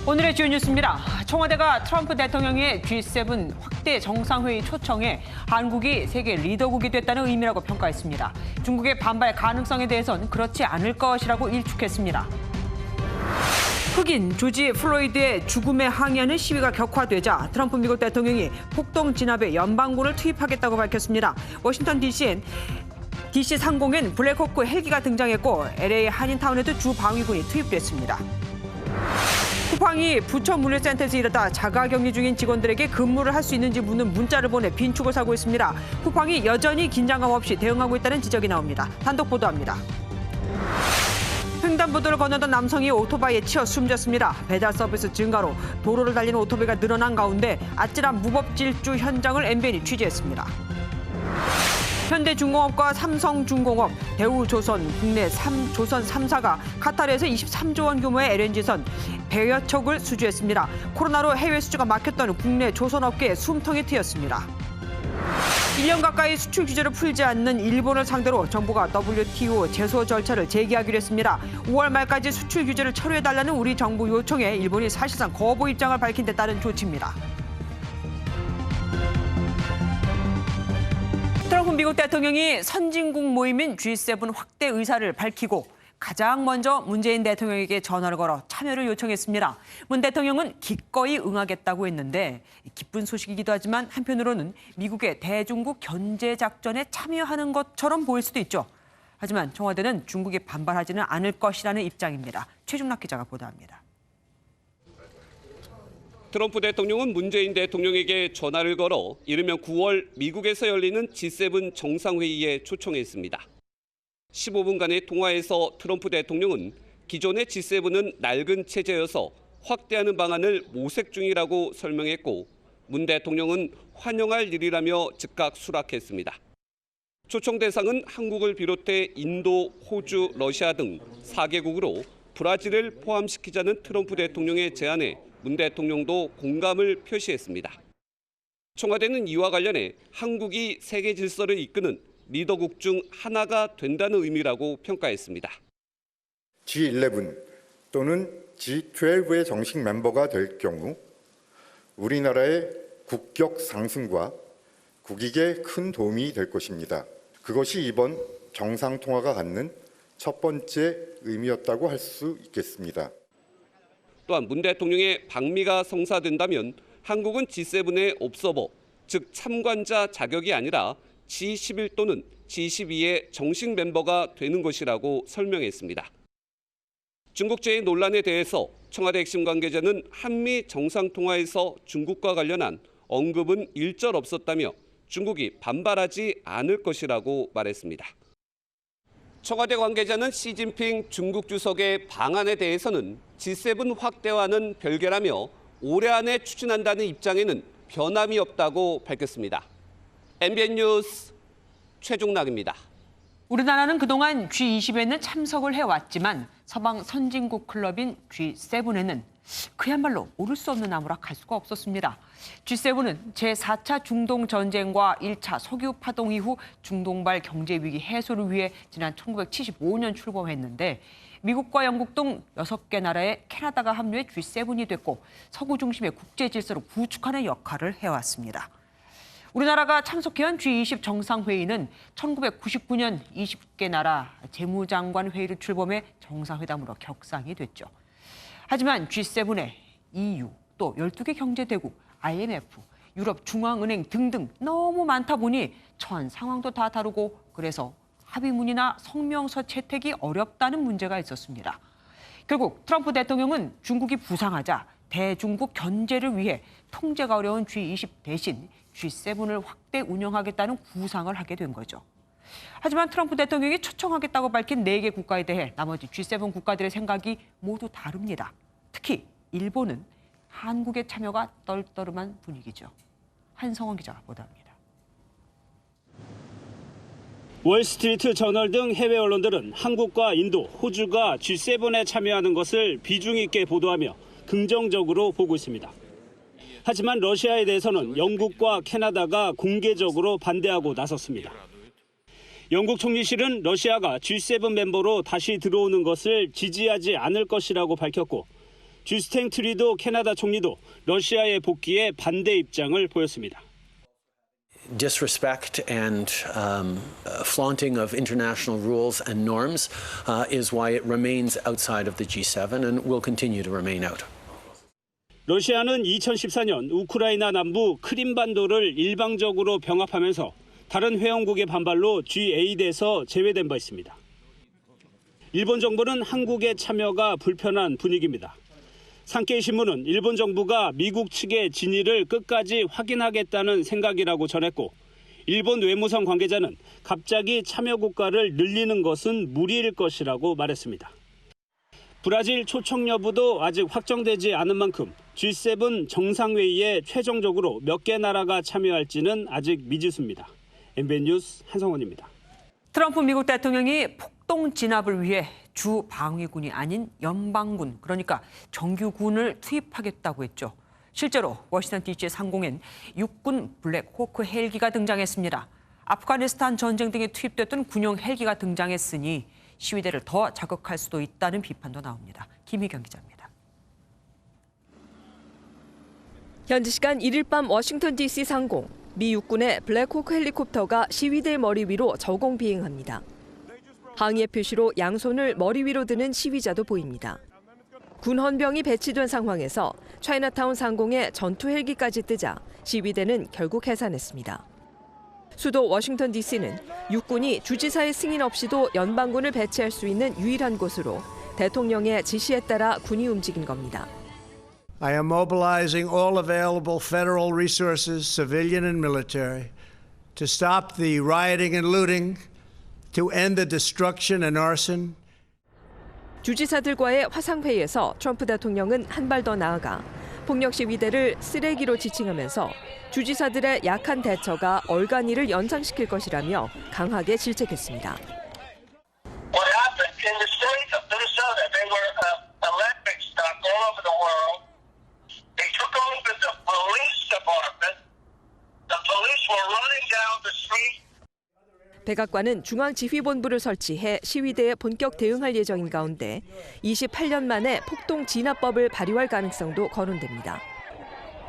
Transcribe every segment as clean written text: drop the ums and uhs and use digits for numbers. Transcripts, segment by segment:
오늘의 주요 뉴스입니다. 청와대가 트럼프 대통령의 G7 확대 정상회의 초청에 한국이 세계 리더국이 됐다는 의미라고 평가했습니다. 중국의 반발 가능성에 대해서는 그렇지 않을 것이라고 일축했습니다. 흑인 조지 플로이드의 죽음에 항의하는 시위가 격화되자 트럼프 미국 대통령이 폭동 진압에 연방군을 투입하겠다고 밝혔습니다. 워싱턴 DC 상공엔 블랙호크 헬기가 등장했고 LA 한인타운에도 주 방위군이 투입됐습니다. 쿠팡이 부천 물류센터에서 일하다 자가격리 중인 직원들에게 근무를 할 수 있는지 묻는 문자를 보내 빈축을 사고 있습니다. 쿠팡이 여전히 긴장감 없이 대응하고 있다는 지적이 나옵니다. 단독 보도합니다. 횡단보도를 건너던 남성이 오토바이에 치여 숨졌습니다. 배달 서비스 증가로 도로를 달리는 오토바이가 늘어난 가운데 아찔한 무법질주 현장을 MBN이 취재했습니다. 현대중공업과 삼성중공업, 대우조선, 국내 조선 3사가 카타르에서 23조 원 규모의 LNG선 100여 척을 수주했습니다. 코로나로 해외 수주가 막혔던 국내 조선업계에 숨통이 트였습니다. 1년 가까이 수출 규제를 풀지 않는 일본을 상대로 정부가 WTO 제소 절차를 재개하기로 했습니다. 5월 말까지 수출 규제를 철회해달라는 우리 정부 요청에 일본이 사실상 거부 입장을 밝힌 데 따른 조치입니다. 트럼프 미국 대통령이 선진국 모임인 G7 확대 의사를 밝히고 가장 먼저 문재인 대통령에게 전화를 걸어 참여를 요청했습니다. 문 대통령은 기꺼이 응하겠다고 했는데 기쁜 소식이기도 하지만 한편으로는 미국의 대중국 견제 작전에 참여하는 것처럼 보일 수도 있죠. 하지만 청와대는 중국이 반발하지는 않을 것이라는 입장입니다. 최중락 기자가 보도합니다. 트럼프 대통령은 문재인 대통령에게 전화를 걸어 이르면 9월 미국에서 열리는 G7 정상회의에 초청했습니다. 15분간의 통화에서 트럼프 대통령은 기존의 G7은 낡은 체제여서 확대하는 방안을 모색 중이라고 설명했고 문 대통령은 환영할 일이라며 즉각 수락했습니다. 초청 대상은 한국을 비롯해 인도, 호주, 러시아 등 4개국으로 브라질을 포함시키자는 트럼프 대통령의 제안에 문 대통령도 공감을 표시했습니다. 청와대는 이와 관련해 한국이 세계 질서를 이끄는 리더국 중 하나가 된다는 의미라고 평가했습니다. G11 또는 G12의 정식 멤버가 될 경우 우리나라의 국격 상승과 국익에 큰 도움이 될 것입니다. 그것이 이번 정상통화가 갖는 첫 번째 의미였다고 할 수 있겠습니다. 또한 문 대통령의 방미가 성사된다면 한국은 G7의 옵서버, 즉 참관자 자격이 아니라 G11 또는 G12의 정식 멤버가 되는 것이라고 설명했습니다. 중국제의 논란에 대해서 청와대 핵심 관계자는 한미 정상통화에서 중국과 관련한 언급은 일절 없었다며 중국이 반발하지 않을 것이라고 말했습니다. 청와대 관계자는 시진핑 중국 주석의 방안에 대해서는 G7 확대와는 별개라며 올해 안에 추진한다는 입장에는 변함이 없다고 밝혔습니다. MBN 뉴스 최중락입니다. 우리나라는 그동안 G20에는 참석을 해왔지만 서방 선진국 클럽인 G7에는 그야말로 오를 수 없는 나무라 갈 수가 없었습니다. G7은 제4차 중동 전쟁과 1차 석유 파동 이후 중동발 경제 위기 해소를 위해 지난 1975년 출범했는데 미국과 영국 등 6개 나라에 캐나다가 합류해 G7이 됐고 서구 중심의 국제 질서를 구축하는 역할을 해왔습니다. 우리나라가 참석해온 G20 정상회의는 1999년 20개 나라 재무장관 회의를 출범해 정상회담으로 격상이 됐죠. 하지만 G7에 EU, 또 12개 경제대국, IMF, 유럽중앙은행 등등 너무 많다 보니 처한 상황도 다 다르고 그래서 합의문이나 성명서 채택이 어렵다는 문제가 있었습니다. 결국 트럼프 대통령은 중국이 부상하자 대중국 견제를 위해 통제가 어려운 G20 대신 G7을 확대 운영하겠다는 구상을 하게 된 거죠. 하지만 트럼프 대통령이 초청하겠다고 밝힌 4개 국가에 대해 나머지 G7 국가들의 생각이 모두 다릅니다. 특히 일본은 한국의 참여가 떨떠름한 분위기죠. 한성원 기자가 보도합니다. 월스트리트 저널 등 해외 언론들은 한국과 인도, 호주가 G7에 참여하는 것을 비중 있게 보도하며 긍정적으로 보고 있습니다. 하지만 러시아에 대해서는 영국과 캐나다가 공개적으로 반대하고 나섰습니다. 영국 총리실은 러시아가 G7 멤버로 다시 들어오는 것을 지지하지 않을 것이라고 밝혔고 주스탱 트리도 캐나다 총리도 러시아의 복귀에 반대 입장을 보였습니다. Disrespect and flaunting of international rules and norms is why it remains outside of the G7 and will continue to remain out. 러시아는 2014년 우크라이나 남부 크림반도를 일방적으로 병합하면서 다른 회원국의 반발로 G8에서 제외된 바 있습니다. 일본 정부는 한국의 참여가 불편한 분위기입니다. 산케이 신문은 일본 정부가 미국 측의 진위를 끝까지 확인하겠다는 생각이라고 전했고, 일본 외무성 관계자는 갑자기 참여 국가를 늘리는 것은 무리일 것이라고 말했습니다. 브라질 초청 여부도 아직 확정되지 않은 만큼 G7 정상회의에 최종적으로 몇 개 나라가 참여할지는 아직 미지수입니다. MBN 뉴스 한성원입니다. 트럼프 미국 대통령이 폭동 진압을 위해 주 방위군이 아닌 연방군, 그러니까 정규군을 투입하겠다고 했죠. 실제로 워싱턴 DC 상공엔 육군 블랙 호크 헬기가 등장했습니다. 아프가니스탄 전쟁 등에 투입됐던 군용 헬기가 등장했으니 시위대를 더 자극할 수도 있다는 비판도 나옵니다. 김희경 기자입니다. 현지 시간 1일 밤 워싱턴 DC 상공. 미 육군의 블랙호크 헬리콥터가 시위대 머리 위로 저공 비행합니다. 항의의 표시로 양손을 머리 위로 드는 시위자도 보입니다. 군 헌병이 배치된 상황에서 차이나타운 상공에 전투 헬기까지 뜨자 시위대는 결국 해산했습니다. 수도 워싱턴 DC는 육군이 주지사의 승인 없이도 연방군을 배치할 수 있는 유일한 곳으로 대통령의 지시에 따라 군이 움직인 겁니다. I am mobilizing all available federal resources, civilian and military, to stop the rioting and looting, to end the destruction and arson. 주지사들과의 화상회의에서 트럼프 대통령은 한 발 더 나아가 폭력 시위대를 쓰레기로 지칭하면서 주지사들의 약한 대처가 얼간이를 연상시킬 것이라며 강하게 질책했습니다. What happened in the state of Minnesota? They were electric stock all over the world. They took over the police department. The police were running down the street. 백악관은 중앙지휘본부를 설치해 시위대에 본격 대응할 예정인 가운데 28년 만에 폭동 진압법을 발효할 가능성도 거론됩니다.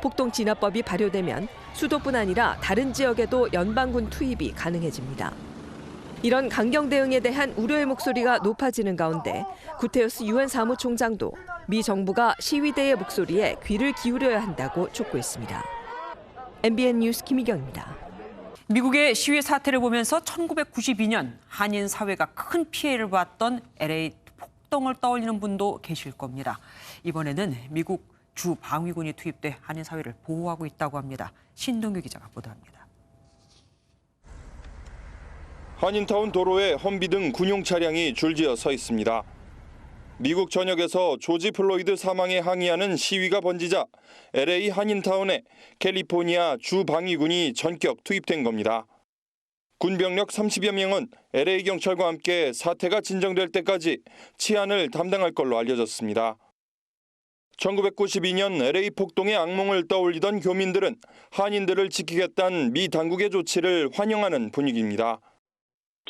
폭동 진압법이 발효되면 수도뿐 아니라 다른 지역에도 연방군 투입이 가능해집니다. 이런 강경 대응에 대한 우려의 목소리가 높아지는 가운데 구테러스 유엔 사무총장도 미 정부가 시위대의 목소리에 귀를 기울여야 한다고 촉구했습니다. MBN 뉴스 김희경입니다. 미국의 시위 사태를 보면서 1992년 한인 사회가 큰 피해를 봤던 LA 폭동을 떠올리는 분도 계실 겁니다. 이번에는 미국 주 방위군이 투입돼 한인 사회를 보호하고 있다고 합니다. 신동규 기자가 보도합니다. 한인타운 도로에 험비 등 군용 차량이 줄지어 서 있습니다. 미국 전역에서 조지 플로이드 사망에 항의하는 시위가 번지자 LA 한인타운에 캘리포니아 주 방위군이 전격 투입된 겁니다. 군병력 30여 명은 LA 경찰과 함께 사태가 진정될 때까지 치안을 담당할 걸로 알려졌습니다. 1992년 LA 폭동의 악몽을 떠올리던 교민들은 한인들을 지키겠다는 미 당국의 조치를 환영하는 분위기입니다.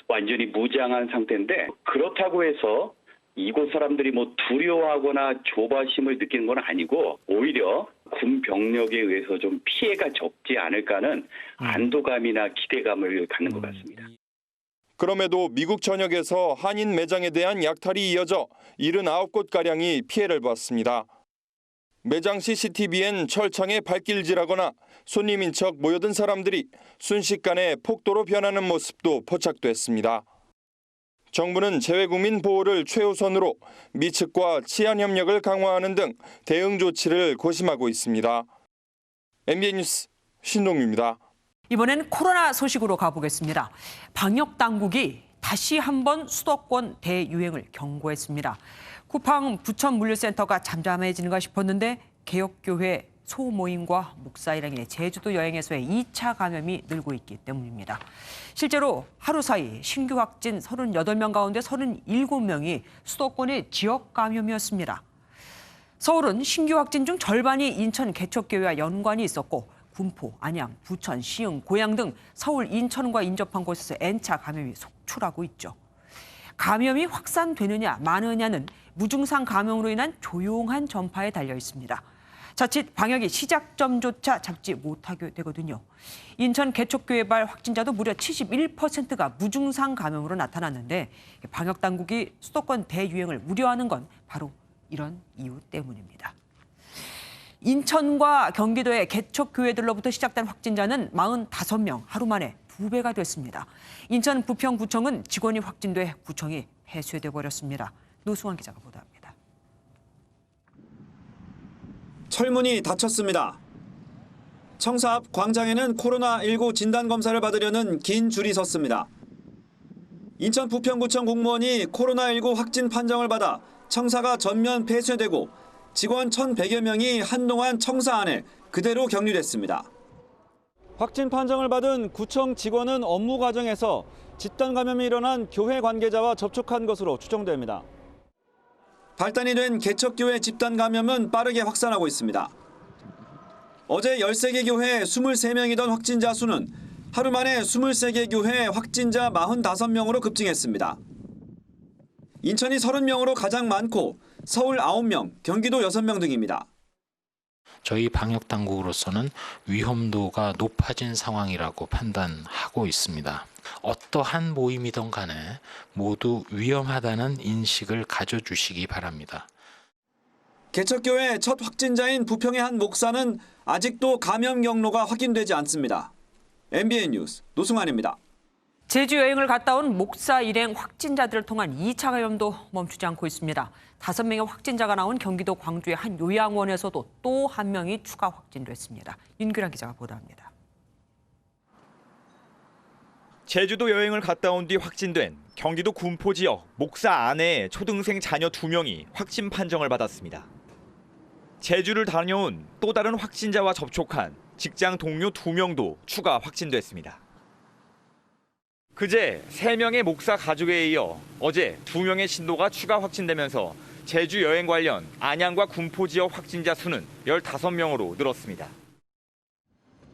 완전히 무장한 상태인데 그렇다고 해서 이곳 사람들이 두려워하거나 조바심을 느끼는 건 아니고 오히려 군 병력에 의해서 좀 피해가 적지 않을까는 안도감이나 기대감을 갖는 것 같습니다. 그럼에도 미국 전역에서 한인 매장에 대한 약탈이 이어져 79곳가량이 피해를 봤습니다. 매장 CCTV엔 철창에 발길질하거나 손님인 척 모여든 사람들이 순식간에 폭도로 변하는 모습도 포착됐습니다. 정부는 재외국민 보호를 최우선으로 미 측과 치안 협력을 강화하는 등 대응 조치를 고심하고 있습니다. MBN 뉴스 신동규입니다. 이번엔 코로나 소식으로 가보겠습니다. 방역 당국이 다시 한번 수도권 대유행을 경고했습니다. 쿠팡 부천 물류센터가 잠잠해지는가 싶었는데 개혁교회 소모임과 목사 일행의 제주도 여행에서의 2차 감염이 늘고 있기 때문입니다. 실제로 하루 사이 신규 확진 38명 가운데 37명이 수도권의 지역 감염이었습니다. 서울은 신규 확진 중 절반이 인천 개척교회와 연관이 있었고 군포, 안양, 부천, 시흥, 고양 등 서울, 인천과 인접한 곳에서 N차 감염이 속출하고 있죠. 감염이 확산되느냐 마느냐는 무증상 감염으로 인한 조용한 전파에 달려 있습니다. 자칫 방역이 시작점조차 잡지 못하게 되거든요. 인천 개척교회발 확진자도 무려 71%가 무증상 감염으로 나타났는데 방역 당국이 수도권 대유행을 우려하는 건 바로 이런 이유 때문입니다. 인천과 경기도의 개척교회들로부터 시작된 확진자는 45명, 하루 만에 2배가 됐습니다. 인천 부평구청은 직원이 확진돼 구청이 폐쇄돼 버렸습니다. 노승환 기자가 보도합니다. 철문이 닫혔습니다. 청사 앞 광장에는 코로나19 진단검사를 받으려는 긴 줄이 섰습니다. 인천 부평구청 공무원이 코로나19 확진 판정을 받아 청사가 전면 폐쇄되고 직원 1,100여 명이 한동안 청사 안에 그대로 격리됐습니다. 확진 판정을 받은 구청 직원은 업무 과정에서 집단 감염이 일어난 교회 관계자와 접촉한 것으로 추정됩니다. 발단이 된 개척교회 집단 감염은 빠르게 확산하고 있습니다. 어제 13개 교회 23명이던 확진자 수는 하루 만에 23개 교회 확진자 45명으로 급증했습니다. 인천이 30명으로 가장 많고 서울 9명, 경기도 6명 등입니다. 저희 방역 당국으로서는 위험도가 높아진 상황이라고 판단하고 있습니다. 어떠한 모임이든 간에 모두 위험하다는 인식을 가져주시기 바랍니다. 개척교회 첫 확진자인 부평의 한 목사는 아직도 감염 경로가 확인되지 않습니다. MBN 뉴스 노승환입니다. 제주 여행을 갔다 온 목사 일행 확진자들을 통한 2차 감염도 멈추지 않고 있습니다. 5명의 확진자가 나온 경기도 광주의 한 요양원에서도 또 한 명이 추가 확진됐습니다. 윤규란 기자가 보도합니다. 제주도 여행을 갔다 온 뒤 확진된 경기도 군포 지역 목사 아내의 초등생 자녀 2명이 확진 판정을 받았습니다. 제주를 다녀온 또 다른 확진자와 접촉한 직장 동료 2명도 추가 확진됐습니다. 그제 3명의 목사 가족에 이어 어제 2명의 신도가 추가 확진되면서 제주 여행 관련 안양과 군포 지역 확진자 수는 15명으로 늘었습니다.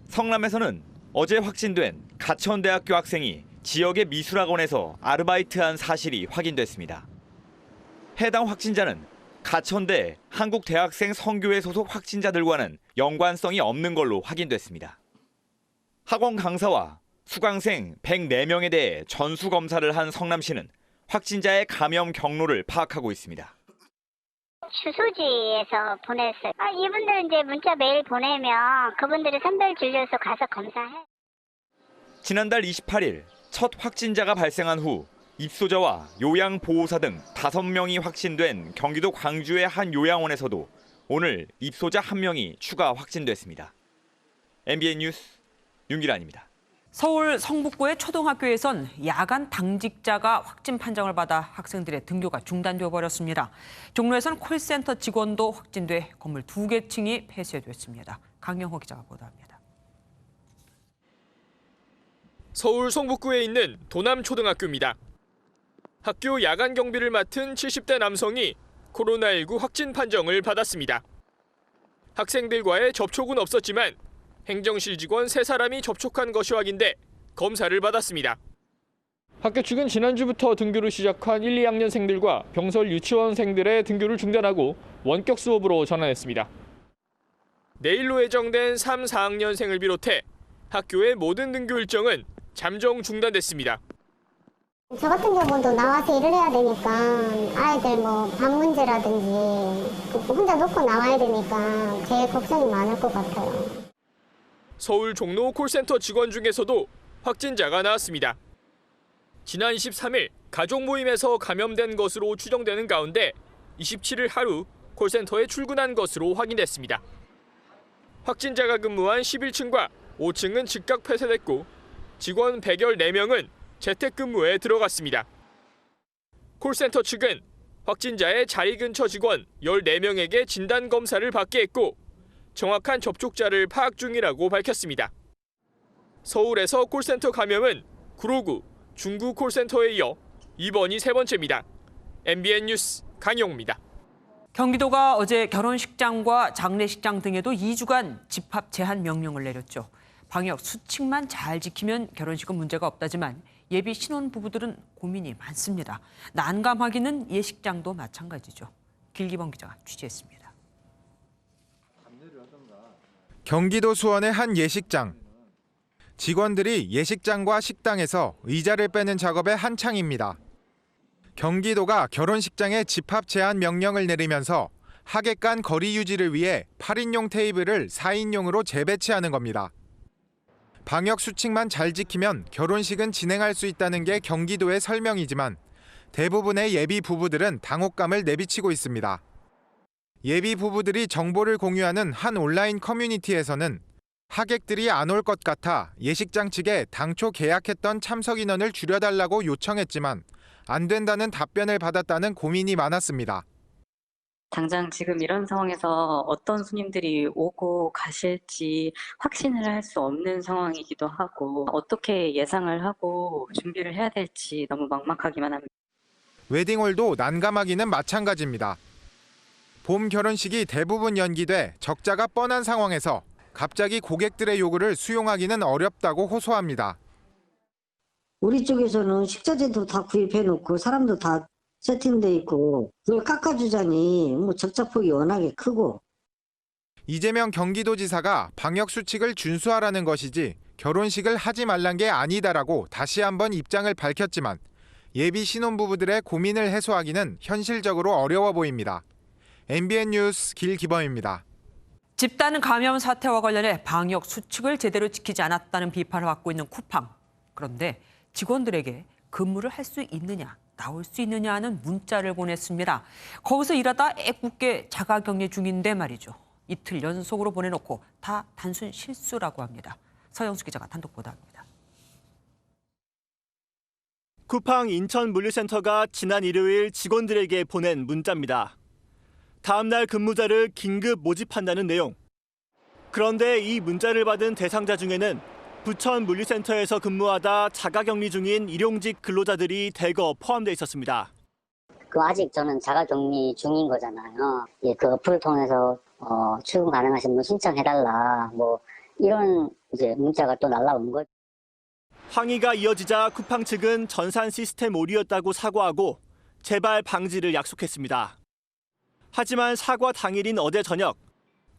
성남에서는 어제 확진된 가천대학교 학생이 지역의 미술학원에서 아르바이트한 사실이 확인됐습니다. 해당 확진자는 가천대 한국대학생 선교회 소속 확진자들과는 연관성이 없는 걸로 확인됐습니다. 학원 강사와 수강생 104명에 대해 전수검사를 한 성남시는 확진자의 감염 경로를 파악하고 있습니다. 주소지에서 보냈어요. 이분들 이제 문자 메일 보내면 그분들이 선별 진료소 가서 검사해. 지난달 28일 첫 확진자가 발생한 후 입소자와 요양보호사 등 5명이 확진된 경기도 광주의 한 요양원에서도 오늘 입소자 1명이 추가 확진됐습니다. MBN 뉴스 윤기란입니다. 서울 성북구의 초등학교에선 야간 당직자가 확진 판정을 받아 학생들의 등교가 중단되어 버렸습니다. 종로에선 콜센터 직원도 확진돼 건물 2개 층이 폐쇄됐습니다. 강영호 기자가 보도합니다. 서울 성북구에 있는 도남초등학교입니다. 학교 야간 경비를 맡은 70대 남성이 코로나19 확진 판정을 받았습니다. 학생들과의 접촉은 없었지만 행정실 직원 3사람이 접촉한 것이 확인돼 검사를 받았습니다. 학교 측은 지난주부터 등교를 시작한 1, 2학년생들과 병설 유치원생들의 등교를 중단하고 원격 수업으로 전환했습니다. 내일로 예정된 3, 4학년생을 비롯해 학교의 모든 등교 일정은 잠정 중단됐습니다. 저 같은 경우도 나와서 일을 해야 되니까 아이들 밥 문제라든지 혼자 놓고 나와야 되니까 제일 걱정이 많을 것 같아요. 서울 종로 콜센터 직원 중에서도 확진자가 나왔습니다. 지난 23일 가족 모임에서 감염된 것으로 추정되는 가운데 27일 하루 콜센터에 출근한 것으로 확인됐습니다. 확진자가 근무한 11층과 5층은 즉각 폐쇄됐고 직원 114명은 재택근무에 들어갔습니다. 콜센터 측은 확진자의 자리 근처 직원 14명에게 진단검사를 받게 했고 정확한 접촉자를 파악 중이라고 밝혔습니다. 서울에서 콜센터 감염은 구로구, 중구 콜센터에 이어 이번이 3번째입니다. MBN 뉴스 강영우입니다. 경기도가 어제 결혼식장과 장례식장 등에도 2주간 집합 제한 명령을 내렸죠. 방역 수칙만 잘 지키면 결혼식은 문제가 없다지만 예비 신혼부부들은 고민이 많습니다. 난감하기는 예식장도 마찬가지죠. 길기범 기자가 취재했습니다. 경기도 수원의 한 예식장. 직원들이 예식장과 식당에서 의자를 빼는 작업에 한창입니다. 경기도가 결혼식장에 집합 제한 명령을 내리면서 하객 간 거리 유지를 위해 8인용 테이블을 4인용으로 재배치하는 겁니다. 방역 수칙만 잘 지키면 결혼식은 진행할 수 있다는 게 경기도의 설명이지만 대부분의 예비 부부들은 당혹감을 내비치고 있습니다. 예비 부부들이 정보를 공유하는 한 온라인 커뮤니티에서는 하객들이 안 올 것 같아 예식장 측에 당초 계약했던 참석 인원을 줄여달라고 요청했지만 안 된다는 답변을 받았다는 고민이 많았습니다. 당장 지금 이런 상황에서 어떤 손님들이 오고 가실지 확신을 할 수 없는 상황이기도 하고 어떻게 예상을 하고 준비를 해야 될지 너무 막막하기만 합니다. 웨딩홀도 난감하기는 마찬가지입니다. 봄 결혼식이 대부분 연기돼 적자가 뻔한 상황에서 갑자기 고객들의 요구를 수용하기는 어렵다고 호소합니다. 우리 쪽에서는 식자재도 다 구입해놓고 사람도 다 세팅돼 있고 그걸 깎아주자니 뭐 적자폭이 워낙에 크고. 이재명 경기도지사가 방역 수칙을 준수하라는 것이지 결혼식을 하지 말란 게 아니다라고 다시 한번 입장을 밝혔지만 예비 신혼부부들의 고민을 해소하기는 현실적으로 어려워 보입니다. MBN 뉴스 길기범입니다. 집단 감염 사태와 관련해 방역 수칙을 제대로 지키지 않았다는 비판을 받고 있는 쿠팡. 그런데 직원들에게 근무를 할 수 있느냐, 나올 수 있느냐 하는 문자를 보냈습니다. 거기서 일하다 애꿎게 자가격리 중인데 말이죠. 이틀 연속으로 보내놓고 다 단순 실수라고 합니다. 서영수 기자가 단독 보도합니다. 쿠팡 인천 물류센터가 지난 일요일 직원들에게 보낸 문자입니다. 다음 날 근무자를 긴급 모집한다는 내용. 그런데 이 문자를 받은 대상자 중에는 부천 물류센터에서 근무하다 자가격리 중인 일용직 근로자들이 대거 포함돼 있었습니다. 아직 저는 자가격리 중인 거잖아요. 그 어플을 통해서 출근 가능하신 분 신청해달라 이런 이제 문자가 또 날라온 거죠. 항의가 이어지자 쿠팡 측은 전산 시스템 오류였다고 사과하고 재발 방지를 약속했습니다. 하지만 사과 당일인 어제 저녁,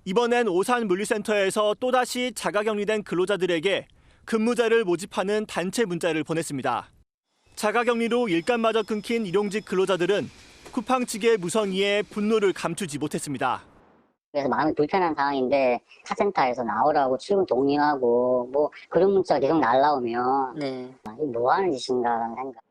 이번엔 오산 물류센터에서 또다시 자가격리된 근로자들에게 근무자를 모집하는 단체 문자를 보냈습니다. 자가격리로 일감마저 끊긴 일용직 근로자들은 쿠팡 측의 무성의에 분노를 감추지 못했습니다. 그래서 마음이 불편한 상황인데 카센터에서 나오라고 출근 독려하고 그런 문자가 계속 날라오면 뭐 하는 짓인가라는 생각.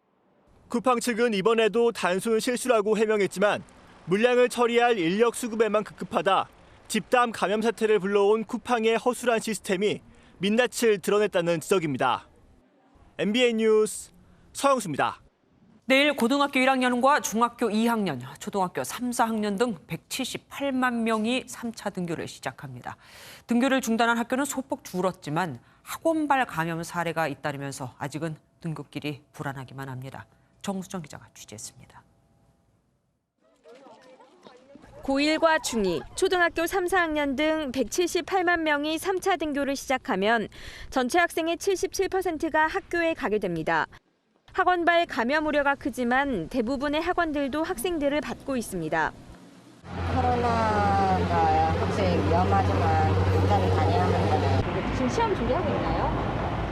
쿠팡 측은 이번에도 단순 실수라고 해명했지만 물량을 처리할 인력 수급에만 급급하다 집단 감염 사태를 불러온 쿠팡의 허술한 시스템이 민낯을 드러냈다는 지적입니다. MBN 뉴스 서영수입니다. 내일 고등학교 1학년과 중학교 2학년, 초등학교 3, 4학년 등 178만 명이 3차 등교를 시작합니다. 등교를 중단한 학교는 소폭 줄었지만 학원발 감염 사례가 잇따르면서 아직은 등교길이 불안하기만 합니다. 정수정 기자가 취재했습니다. 고1과 중2, 초등학교 3, 4학년 등 178만 명이 3차 등교를 시작하면 전체 학생의 77%가 학교에 가게 됩니다. 학원발 감염 우려가 크지만 대부분의 학원들도 학생들을 받고 있습니다. 코로나가 확실히 위험하지만 일단 다녀야 한다는. 지금 시험 준비하고 있나요?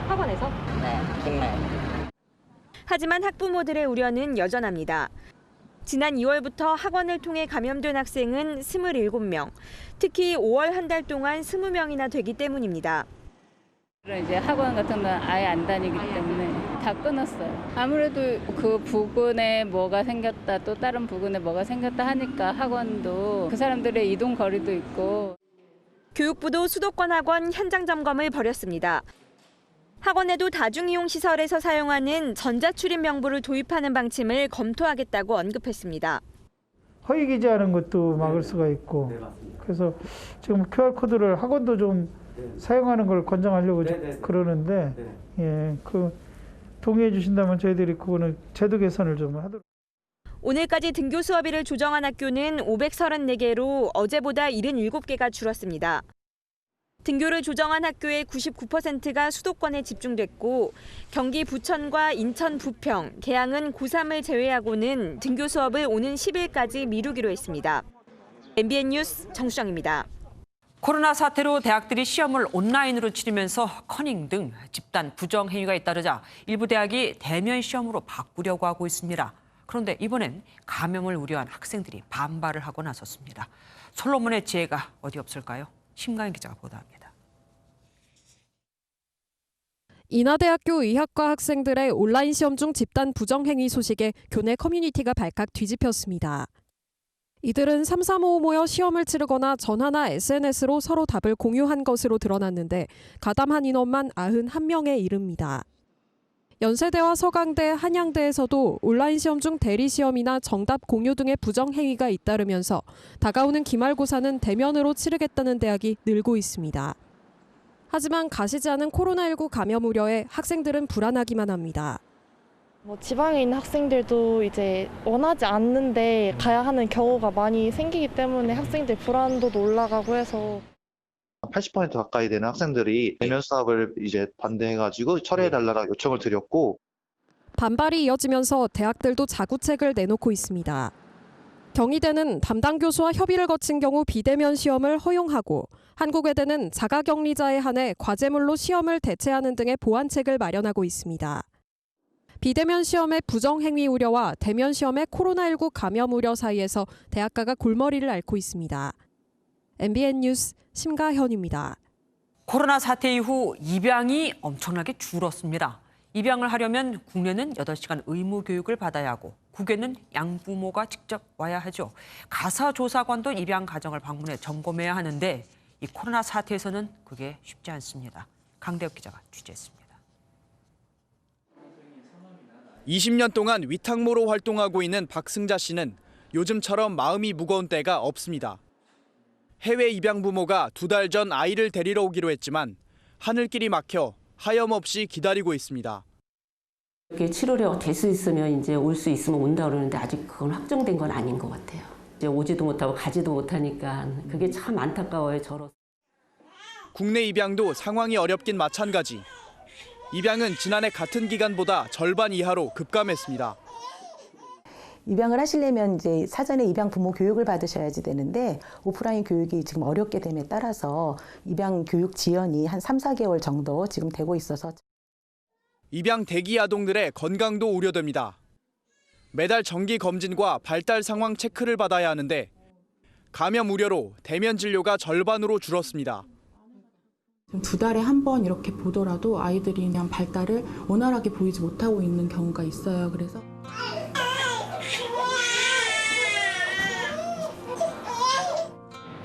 학원에서? 네, 정말. 하지만 학부모들의 우려는 여전합니다. 지난 2월부터 학원을 통해 감염된 학생은 27명, 특히 5월 한 달 동안 20명이나 되기 때문입니다. 이제 학원 같은 건 아예 안 다니기 때문에 다 끊었어요. 아무래도 그 부근에 뭐가 생겼다, 또 다른 부근에 뭐가 생겼다 하니까 학원도 그 사람들의 이동 거리도 있고. 교육부도 수도권 학원 현장 점검을 벌였습니다. 학원에도 다중이용 시설에서 사용하는 전자출입 명부를 도입하는 방침을 검토하겠다고 언급했습니다. 허위 기재하는 것도 막을 수가 있고, 그래서 지금 QR코드를 학원도 좀 사용하는 걸 권장하려고 그러는데, 동의해 주신다면 저희들이 그거는 제도 개선을 좀 하도록. 오늘까지 등교 수업일을 조정한 학교는 534개로 어제보다 77개가 줄었습니다. 등교를 조정한 학교의 99%가 수도권에 집중됐고 경기 부천과 인천 부평, 계양은 고3을 제외하고는 등교 수업을 오는 10일까지 미루기로 했습니다. MBN 뉴스 정수정입니다. 코로나 사태로 대학들이 시험을 온라인으로 치르면서 커닝 등 집단 부정 행위가 잇따르자 일부 대학이 대면 시험으로 바꾸려고 하고 있습니다. 그런데 이번엔 감염을 우려한 학생들이 반발을 하고 나섰습니다. 솔로몬의 지혜가 어디 없을까요? 심가연 기자가 보도합니다. 인하대학교 의학과 학생들의 온라인 시험 중 집단 부정행위 소식에 교내 커뮤니티가 발칵 뒤집혔습니다. 이들은 335 모여 시험을 치르거나 전화나 SNS로 서로 답을 공유한 것으로 드러났는데 가담한 인원만 91명에 이릅니다. 연세대와 서강대, 한양대에서도 온라인 시험 중 대리 시험이나 정답 공유 등의 부정행위가 잇따르면서 다가오는 기말고사는 대면으로 치르겠다는 대학이 늘고 있습니다. 하지만 가시지 않은 코로나19 감염 우려에 학생들은 불안하기만 합니다. 지방에 있는 학생들도 이제 원하지 않는데 가야 하는 경우가 많이 생기기 때문에 학생들 불안도도 올라가고 해서 80% 가까이 되는 학생들이 대면 수업을 이제 반대해가지고 철회해달라고 요청을 드렸고 반발이 이어지면서 대학들도 자구책을 내놓고 있습니다. 경희대는 담당 교수와 협의를 거친 경우 비대면 시험을 허용하고 한국외대는 자가격리자에 한해 과제물로 시험을 대체하는 등의 보완책을 마련하고 있습니다. 비대면 시험의 부정행위 우려와 대면 시험의 코로나19 감염 우려 사이에서 대학가가 골머리를 앓고 있습니다. MBN 뉴스 심가현입니다. 코로나 사태 이후 입양이 엄청나게 줄었습니다. 입양을 하려면 국내는 8시간 의무 교육을 받아야 하고 국외는 양부모가 직접 와야 하죠. 가사조사관도 입양 가정을 방문해 점검해야 하는데 이 코로나 사태에서는 그게 쉽지 않습니다. 강대혁 기자가 취재했습니다. 20년 동안 위탁모로 활동하고 있는 박승자 씨는 요즘처럼 마음이 무거운 때가 없습니다. 해외 입양 부모가 2달 전 아이를 데리러 오기로 했지만 하늘길이 막혀 하염없이 기다리고 있습니다. 이렇게 치료료가 될 수 있으면 이제 올 수 있으면 온다 그러는데 아직 그건 확정된 건 아닌 것 같아요. 이제 오지도 못하고 가지도 못하니까 그게 참 안타까워요, 저로. 국내 입양도 상황이 어렵긴 마찬가지. 입양은 지난해 같은 기간보다 절반 이하로 급감했습니다. 입양을 하시려면 이제 사전에 입양 부모 교육을 받으셔야지 되는데 오프라인 교육이 지금 어렵게 됨에 따라서 입양 교육 지연이 한 3, 4개월 정도 지금 되고 있어서 입양 대기 아동들의 건강도 우려됩니다. 매달 정기 검진과 발달 상황 체크를 받아야 하는데 감염 우려로 대면 진료가 절반으로 줄었습니다. 2달에 한 번 이렇게 보더라도 아이들이 그냥 발달을 원활하게 보이지 못하고 있는 경우가 있어요. 그래서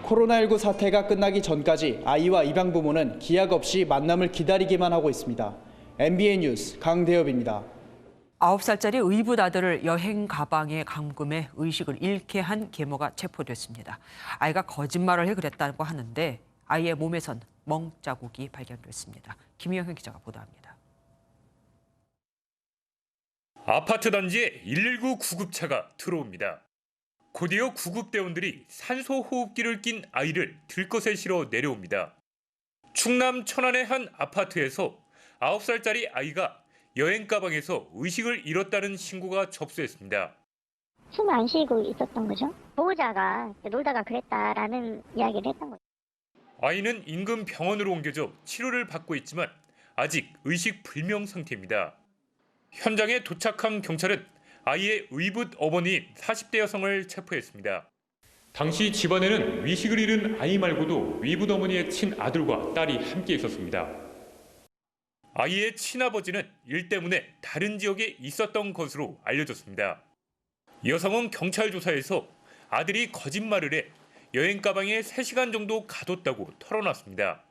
코로나19 사태가 끝나기 전까지 아이와 입양 부모는 기약 없이 만남을 기다리기만 하고 있습니다. MBN 뉴스 강대엽입니다. 9살짜리 의붓 아들을 여행 가방에 감금해 의식을 잃게 한 계모가 체포됐습니다. 아이가 거짓말을 해 그랬다고 하는데 아이의 몸에선 멍자국이 발견됐습니다. 김희영 기자가 보도합니다. 아파트 단지에 119 구급차가 들어옵니다. 곧이어 구급대원들이 산소호흡기를 낀 아이를 들것에 실어 내려옵니다. 충남 천안의 한 아파트에서 9살짜리 아이가 여행 가방에서 의식을 잃었다는 신고가 접수했습니다. 숨을 안 쉬고 있었던 거죠. 보호자가 놀다가 그랬다라는 이야기를 했던 거죠. 아이는 인근 병원으로 옮겨져 치료를 받고 있지만 아직 의식 불명 상태입니다. 현장에 도착한 경찰은 아이의 의붓 어머니인 40대 여성을 체포했습니다. 당시 집안에는 의식을 잃은 아이 말고도 의붓 어머니의 친아들과 딸이 함께 있었습니다. 아이의 친아버지는 일 때문에 다른 지역에 있었던 것으로 알려졌습니다. 여성은 경찰 조사에서 아들이 거짓말을 해 여행 가방에 3시간 정도 가뒀다고 털어놨습니다.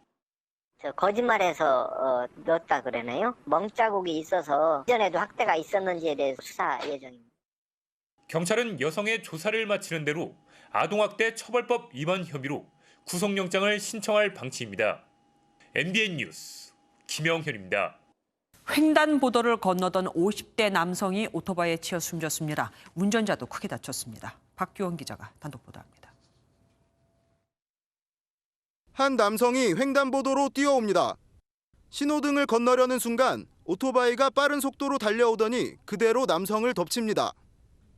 거짓말해서 넣었다 그러네요. 멍자국이 있어서 이전에도 학대가 있었는지에 대해서 수사 예정입니다. 경찰은 여성의 조사를 마치는 대로 아동학대 처벌법 위반 혐의로 구속영장을 신청할 방침입니다. MBN 뉴스 김영현입니다. 횡단보도를 건너던 50대 남성이 오토바이에 치여 숨졌습니다. 운전자도 크게 다쳤습니다. 박규원 기자가 단독 보도합니다. 한 남성이 횡단보도로 뛰어옵니다. 신호등을 건너려는 순간 오토바이가 빠른 속도로 달려오더니 그대로 남성을 덮칩니다.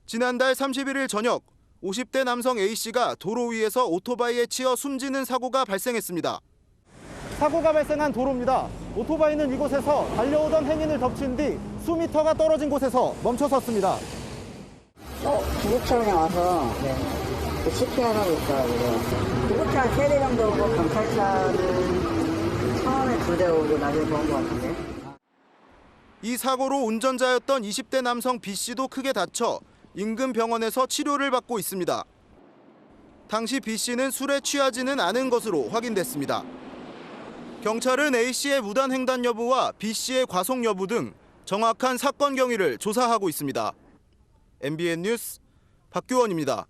지난달 31일 저녁 50대 남성 A씨가 도로 위에서 오토바이에 치여 숨지는 사고가 발생했습니다. 사고가 발생한 도로입니다. 오토바이는 이곳에서 달려오던 행인을 덮친 뒤 수미터가 떨어진 곳에서 멈춰섰습니다. 구급차량이 와서 CPR하고 있더라고요. 구급차 한 3대 정도 오고 경찰차는 처음에 2대 오고 나중에 더 온 것 같은데. 이 사고로 운전자였던 20대 남성 B씨도 크게 다쳐 인근 병원에서 치료를 받고 있습니다. 당시 B씨는 술에 취하지는 않은 것으로 확인됐습니다. 경찰은 A씨의 무단 횡단 여부와 B씨의 과속 여부 등 정확한 사건 경위를 조사하고 있습니다. MBN 뉴스 박규원입니다.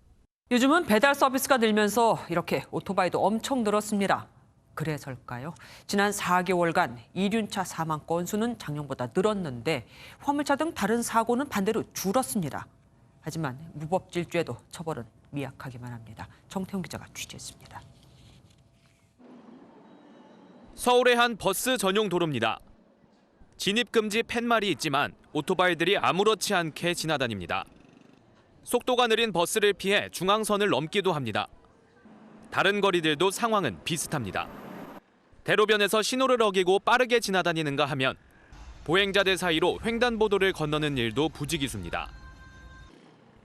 요즘은 배달 서비스가 늘면서 이렇게 오토바이도 엄청 늘었습니다. 그래서일까요? 지난 4개월간 이륜차 사망 건수는 작년보다 늘었는데 화물차 등 다른 사고는 반대로 줄었습니다. 하지만 무법질주에도 처벌은 미약하기만 합니다. 정태훈 기자가 취재했습니다. 서울의 한 버스 전용 도로입니다. 진입금지 팻말이 있지만 오토바이들이 아무렇지 않게 지나다닙니다. 속도가 느린 버스를 피해 중앙선을 넘기도 합니다. 다른 거리들도 상황은 비슷합니다. 대로변에서 신호를 어기고 빠르게 지나다니는가 하면 보행자들 사이로 횡단보도를 건너는 일도 부지기수입니다.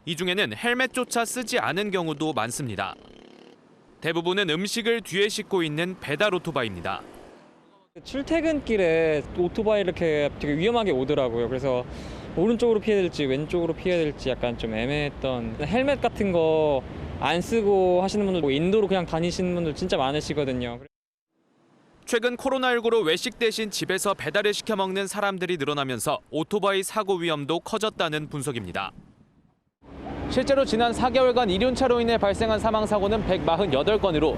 이 중에는 헬멧조차 쓰지 않은 경우도 많습니다. 대부분은 음식을 뒤에 싣고 있는 배달 오토바이입니다. 출퇴근길에 오토바이 이렇게 되게 위험하게 오더라고요. 그래서 오른쪽으로 피해야 될지 왼쪽으로 피해야 될지 약간 좀 애매했던, 헬멧 같은 거 안 쓰고 하시는 분들, 인도로 그냥 다니시는 분들 진짜 많으시거든요. 최근 코로나19로 외식 대신 집에서 배달을 시켜 먹는 사람들이 늘어나면서 오토바이 사고 위험도 커졌다는 분석입니다. 실제로 지난 4개월간 이륜차로 인해 발생한 사망 사고는 148건으로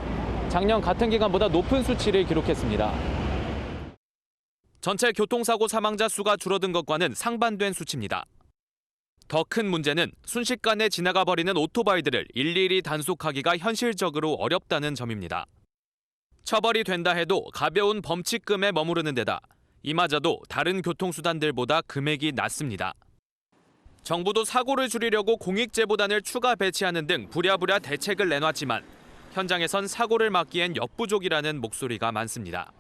작년 같은 기간보다 높은 수치를 기록했습니다. 전체 교통사고 사망자 수가 줄어든 것과는 상반된 수치입니다. 더 큰 문제는 순식간에 지나가 버리는 오토바이들을 일일이 단속하기가 현실적으로 어렵다는 점입니다. 처벌이 된다 해도 가벼운 범칙금에 머무르는 데다 이마저도 다른 교통수단들보다 금액이 낮습니다. 정부도 사고를 줄이려고 공익제보단을 추가 배치하는 등 부랴부랴 대책을 내놨지만 현장에선 사고를 막기엔 역부족이라는 목소리가 많습니다.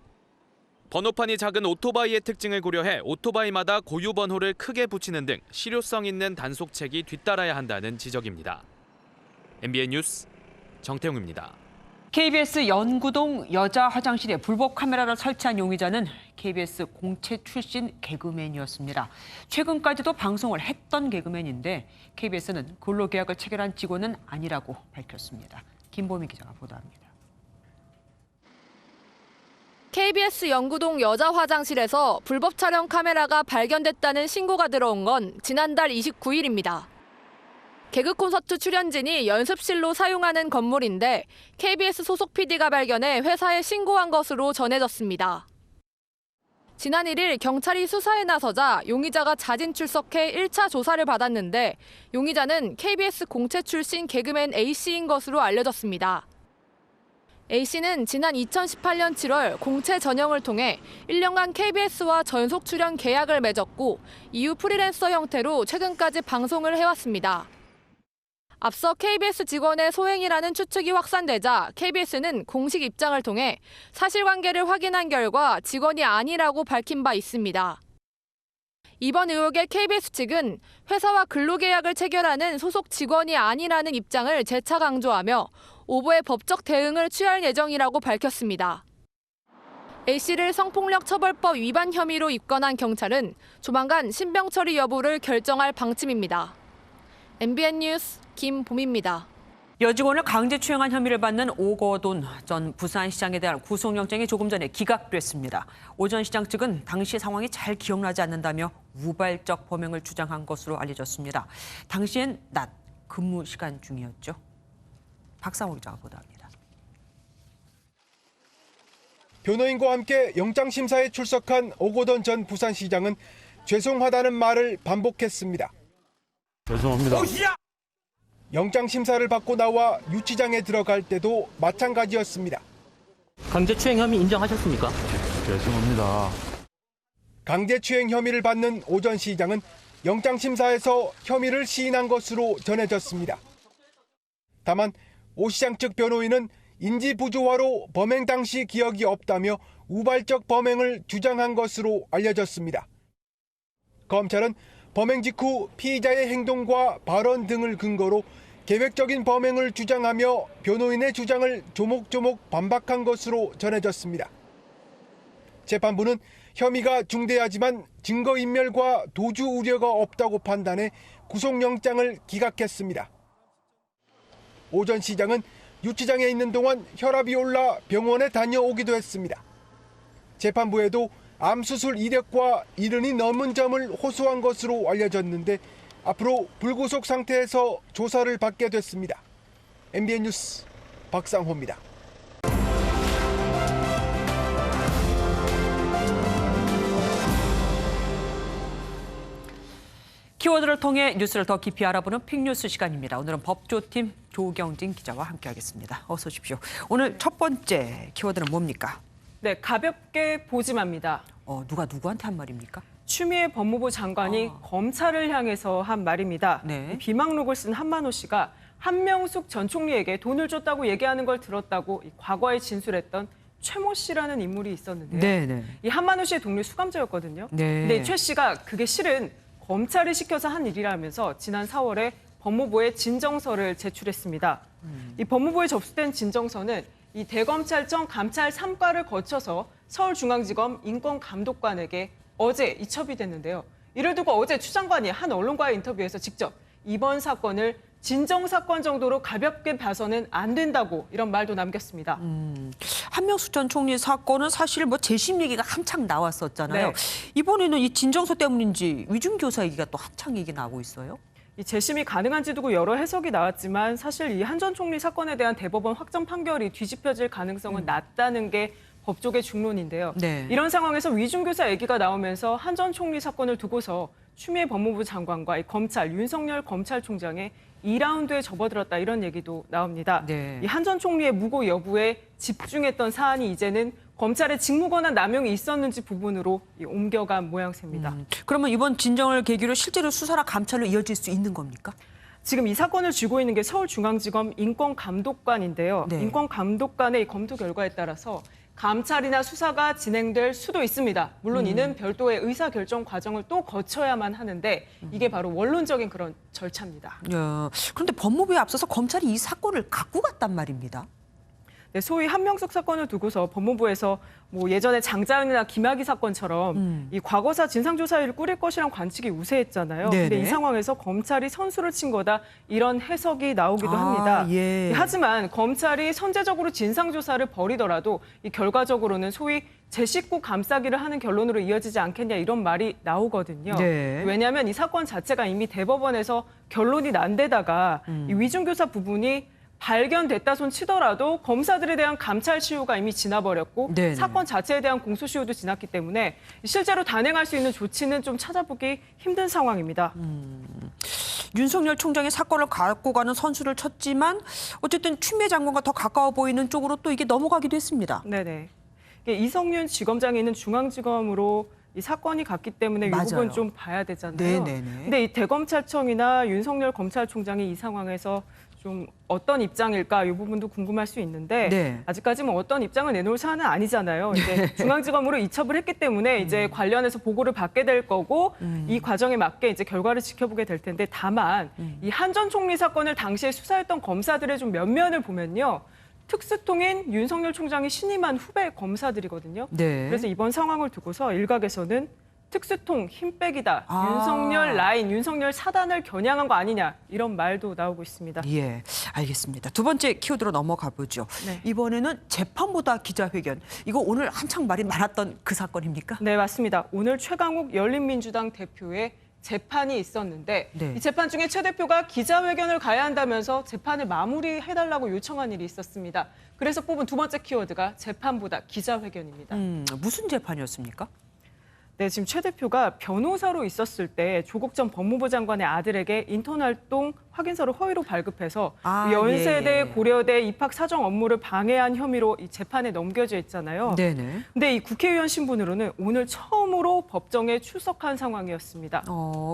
번호판이 작은 오토바이의 특징을 고려해 오토바이마다 고유 번호를 크게 붙이는 등 실효성 있는 단속책이 뒤따라야 한다는 지적입니다. MBN 뉴스 정태웅입니다. KBS 연구동 여자 화장실에 불법 카메라를 설치한 용의자는 KBS 공채 출신 개그맨이었습니다. 최근까지도 방송을 했던 개그맨인데 KBS는 근로계약을 체결한 직원은 아니라고 밝혔습니다. 김보미 기자가 보도합니다. KBS 연구동 여자 화장실에서 불법 촬영 카메라가 발견됐다는 신고가 들어온 건 지난달 29일입니다. 개그 콘서트 출연진이 연습실로 사용하는 건물인데 KBS 소속 PD가 발견해 회사에 신고한 것으로 전해졌습니다. 지난 1일 경찰이 수사에 나서자 용의자가 자진 출석해 1차 조사를 받았는데 용의자는 KBS 공채 출신 개그맨 A씨인 것으로 알려졌습니다. A씨는 지난 2018년 7월 공채 전형을 통해 1년간 KBS와 전속 출연 계약을 맺었고 이후 프리랜서 형태로 최근까지 방송을 해왔습니다. 앞서 KBS 직원의 소행이라는 추측이 확산되자 KBS는 공식 입장을 통해 사실관계를 확인한 결과 직원이 아니라고 밝힌 바 있습니다. 이번 의혹에 KBS 측은 회사와 근로계약을 체결하는 소속 직원이 아니라는 입장을 재차 강조하며 오보의 법적 대응을 취할 예정이라고 밝혔습니다. A씨를 성폭력처벌법 위반 혐의로 입건한 경찰은 조만간 신병 처리 여부를 결정할 방침입니다. MBN 뉴스 김봄입니다. 여직원을 강제추행한 혐의를 받는 오거돈 전 부산시장에 대한 구속영장이 조금 전에 기각됐습니다. 오 전 시장 측은 당시 상황이 잘 기억나지 않는다며 우발적 범행을 주장한 것으로 알려졌습니다. 당시엔 낮 근무 시간 중이었죠. 박상호 기자가 보도합니다. 변호인과 함께 영장심사에 출석한 오거돈 전 부산시장은 죄송하다는 말을 반복했습니다. 죄송합니다. 영장심사를 받고 나와 유치장에 들어갈 때도 마찬가지였습니다. 강제추행 혐의 인정하셨습니까? 죄송합니다. 강제추행 혐의를 받는 오 전 시장은 영장심사에서 혐의를 시인한 것으로 전해졌습니다. 다만 오 시장 측 변호인은 인지부조화로 범행 당시 기억이 없다며 우발적 범행을 주장한 것으로 알려졌습니다. 검찰은 범행 직후 피의자의 행동과 발언 등을 근거로 계획적인 범행을 주장하며 변호인의 주장을 조목조목 반박한 것으로 전해졌습니다. 재판부는 혐의가 중대하지만 증거인멸과 도주 우려가 없다고 판단해 구속영장을 기각했습니다. 오 전 시장은 유치장에 있는 동안 혈압이 올라 병원에 다녀오기도 했습니다. 재판부에도 암수술 이력과 이른이 넘은 점을 호소한 것으로 알려졌는데 앞으로 불구속 상태에서 조사를 받게 됐습니다. MBN 뉴스 박상호입니다. 키워드를 통해 뉴스를 더 깊이 알아보는 픽뉴스 시간입니다. 오늘은 법조팀 조경진 기자와 함께하겠습니다. 어서 오십시오. 오늘 첫 번째 키워드는 뭡니까? 네, 가볍게 보지마입니다. 누가 누구한테 한 말입니까? 추미애 법무부 장관이 검찰을 향해서 한 말입니다. 네. 비망록을 쓴 한만호 씨가 한명숙 전 총리에게 돈을 줬다고 얘기하는 걸 들었다고 과거에 진술했던 최모 씨라는 인물이 있었는데요. 네네. 이 한만호 씨의 동료 수감자였거든요. 네. 근데 최 씨가 그게 실은 검찰이 시켜서 한 일이라면서 지난 4월에 법무부에 진정서를 제출했습니다. 이 법무부에 접수된 진정서는 이 대검찰청 감찰 3과를 거쳐서 서울중앙지검 인권감독관에게 어제 이첩이 됐는데요. 이를 두고 어제 추 장관이 한 언론과의 인터뷰에서 직접 이번 사건을 진정사건 정도로 가볍게 봐서는 안 된다고 이런 말도 남겼습니다. 한명숙 전 총리 사건은 사실 재심 얘기가 한창 나왔었잖아요. 네. 이번에는 이 진정서 때문인지 위중교사 얘기가 또 한창 얘기 나오고 있어요. 이 재심이 가능한지 두고 여러 해석이 나왔지만 사실 이 한 전 총리 사건에 대한 대법원 확정 판결이 뒤집혀질 가능성은 낮다는 게 법조계 중론인데요. 네. 이런 상황에서 위중교사 얘기가 나오면서 한 전 총리 사건을 두고서 추미애 법무부 장관과 이 검찰, 윤석열 검찰총장의 2라운드에 접어들었다 이런 얘기도 나옵니다. 네. 이 한 전 총리의 무고 여부에 집중했던 사안이 이제는 검찰의 직무권한 남용이 있었는지 부분으로 옮겨간 모양새입니다. 그러면 이번 진정을 계기로 실제로 수사나 감찰로 이어질 수 있는 겁니까? 지금 이 사건을 쥐고 있는 게 서울중앙지검 인권감독관인데요. 네. 인권감독관의 이 검토 결과에 따라서 감찰이나 수사가 진행될 수도 있습니다. 물론 이는 별도의 의사결정 과정을 또 거쳐야만 하는데 이게 바로 원론적인 그런 절차입니다. 그런데 법무부에 앞서서 검찰이 이 사건을 갖고 갔단 말입니다. 네, 소위 한명숙 사건을 두고서 법무부에서 예전에 장자연이나 김학의 사건처럼 이 과거사 진상조사위를 꾸릴 것이란 관측이 우세했잖아요. 그런데 이 상황에서 검찰이 선수를 친 거다 이런 해석이 나오기도 합니다. 예. 하지만 검찰이 선제적으로 진상조사를 벌이더라도 이 결과적으로는 소위 제 식구 감싸기를 하는 결론으로 이어지지 않겠냐 이런 말이 나오거든요. 네. 왜냐하면 이 사건 자체가 이미 대법원에서 결론이 난 데다가 이 위중교사 부분이 발견됐다 손 치더라도 검사들에 대한 감찰 시효가 이미 지나버렸고 네네. 사건 자체에 대한 공소 시효도 지났기 때문에 실제로 단행할 수 있는 조치는 좀 찾아보기 힘든 상황입니다. 윤석열 총장이 사건을 갖고 가는 선수를 쳤지만 어쨌든 추미애 장관과 더 가까워 보이는 쪽으로 또 이게 넘어가기도 했습니다. 네네. 이성윤 지검장이 있는 중앙지검으로 이 사건이 갔기 때문에 이 부분 좀 봐야 되잖아요. 네네네. 근데 이 대검찰청이나 윤석열 검찰총장이 이 상황에서 좀 어떤 입장일까 이 부분도 궁금할 수 있는데 네. 아직까지 어떤 입장을 내놓을 사안은 아니잖아요. 이제 중앙지검으로 이첩을 했기 때문에 이제 관련해서 보고를 받게 될 거고 이 과정에 맞게 이제 결과를 지켜보게 될 텐데 다만 이 한 전 총리 사건을 당시에 수사했던 검사들의 좀 면면을 보면요. 특수통인 윤석열 총장이 신임한 후배 검사들이거든요. 네. 그래서 이번 상황을 두고서 일각에서는 특수통 힘 빼기다. 윤석열 라인, 윤석열 사단을 겨냥한 거 아니냐. 이런 말도 나오고 있습니다. 예, 알겠습니다. 두 번째 키워드로 넘어가 보죠. 네. 이번에는 재판보다 기자회견. 이거 오늘 한창 말이 많았던 그 사건입니까? 네, 맞습니다. 오늘 최강욱 열린민주당 대표의 재판이 있었는데 이 재판 중에 최 대표가 기자회견을 가야 한다면서 재판을 마무리해달라고 요청한 일이 있었습니다. 그래서 뽑은 두 번째 키워드가 재판보다 기자회견입니다. 무슨 재판이었습니까? 네, 지금 최 대표가 변호사로 있었을 때 조국 전 법무부 장관의 아들에게 인턴 활동 확인서를 허위로 발급해서 연세대, 고려대 입학 사정 업무를 방해한 혐의로 이 재판에 넘겨져 있잖아요. 네네. 근데 이 국회의원 신분으로는 오늘 처음으로 법정에 출석한 상황이었습니다.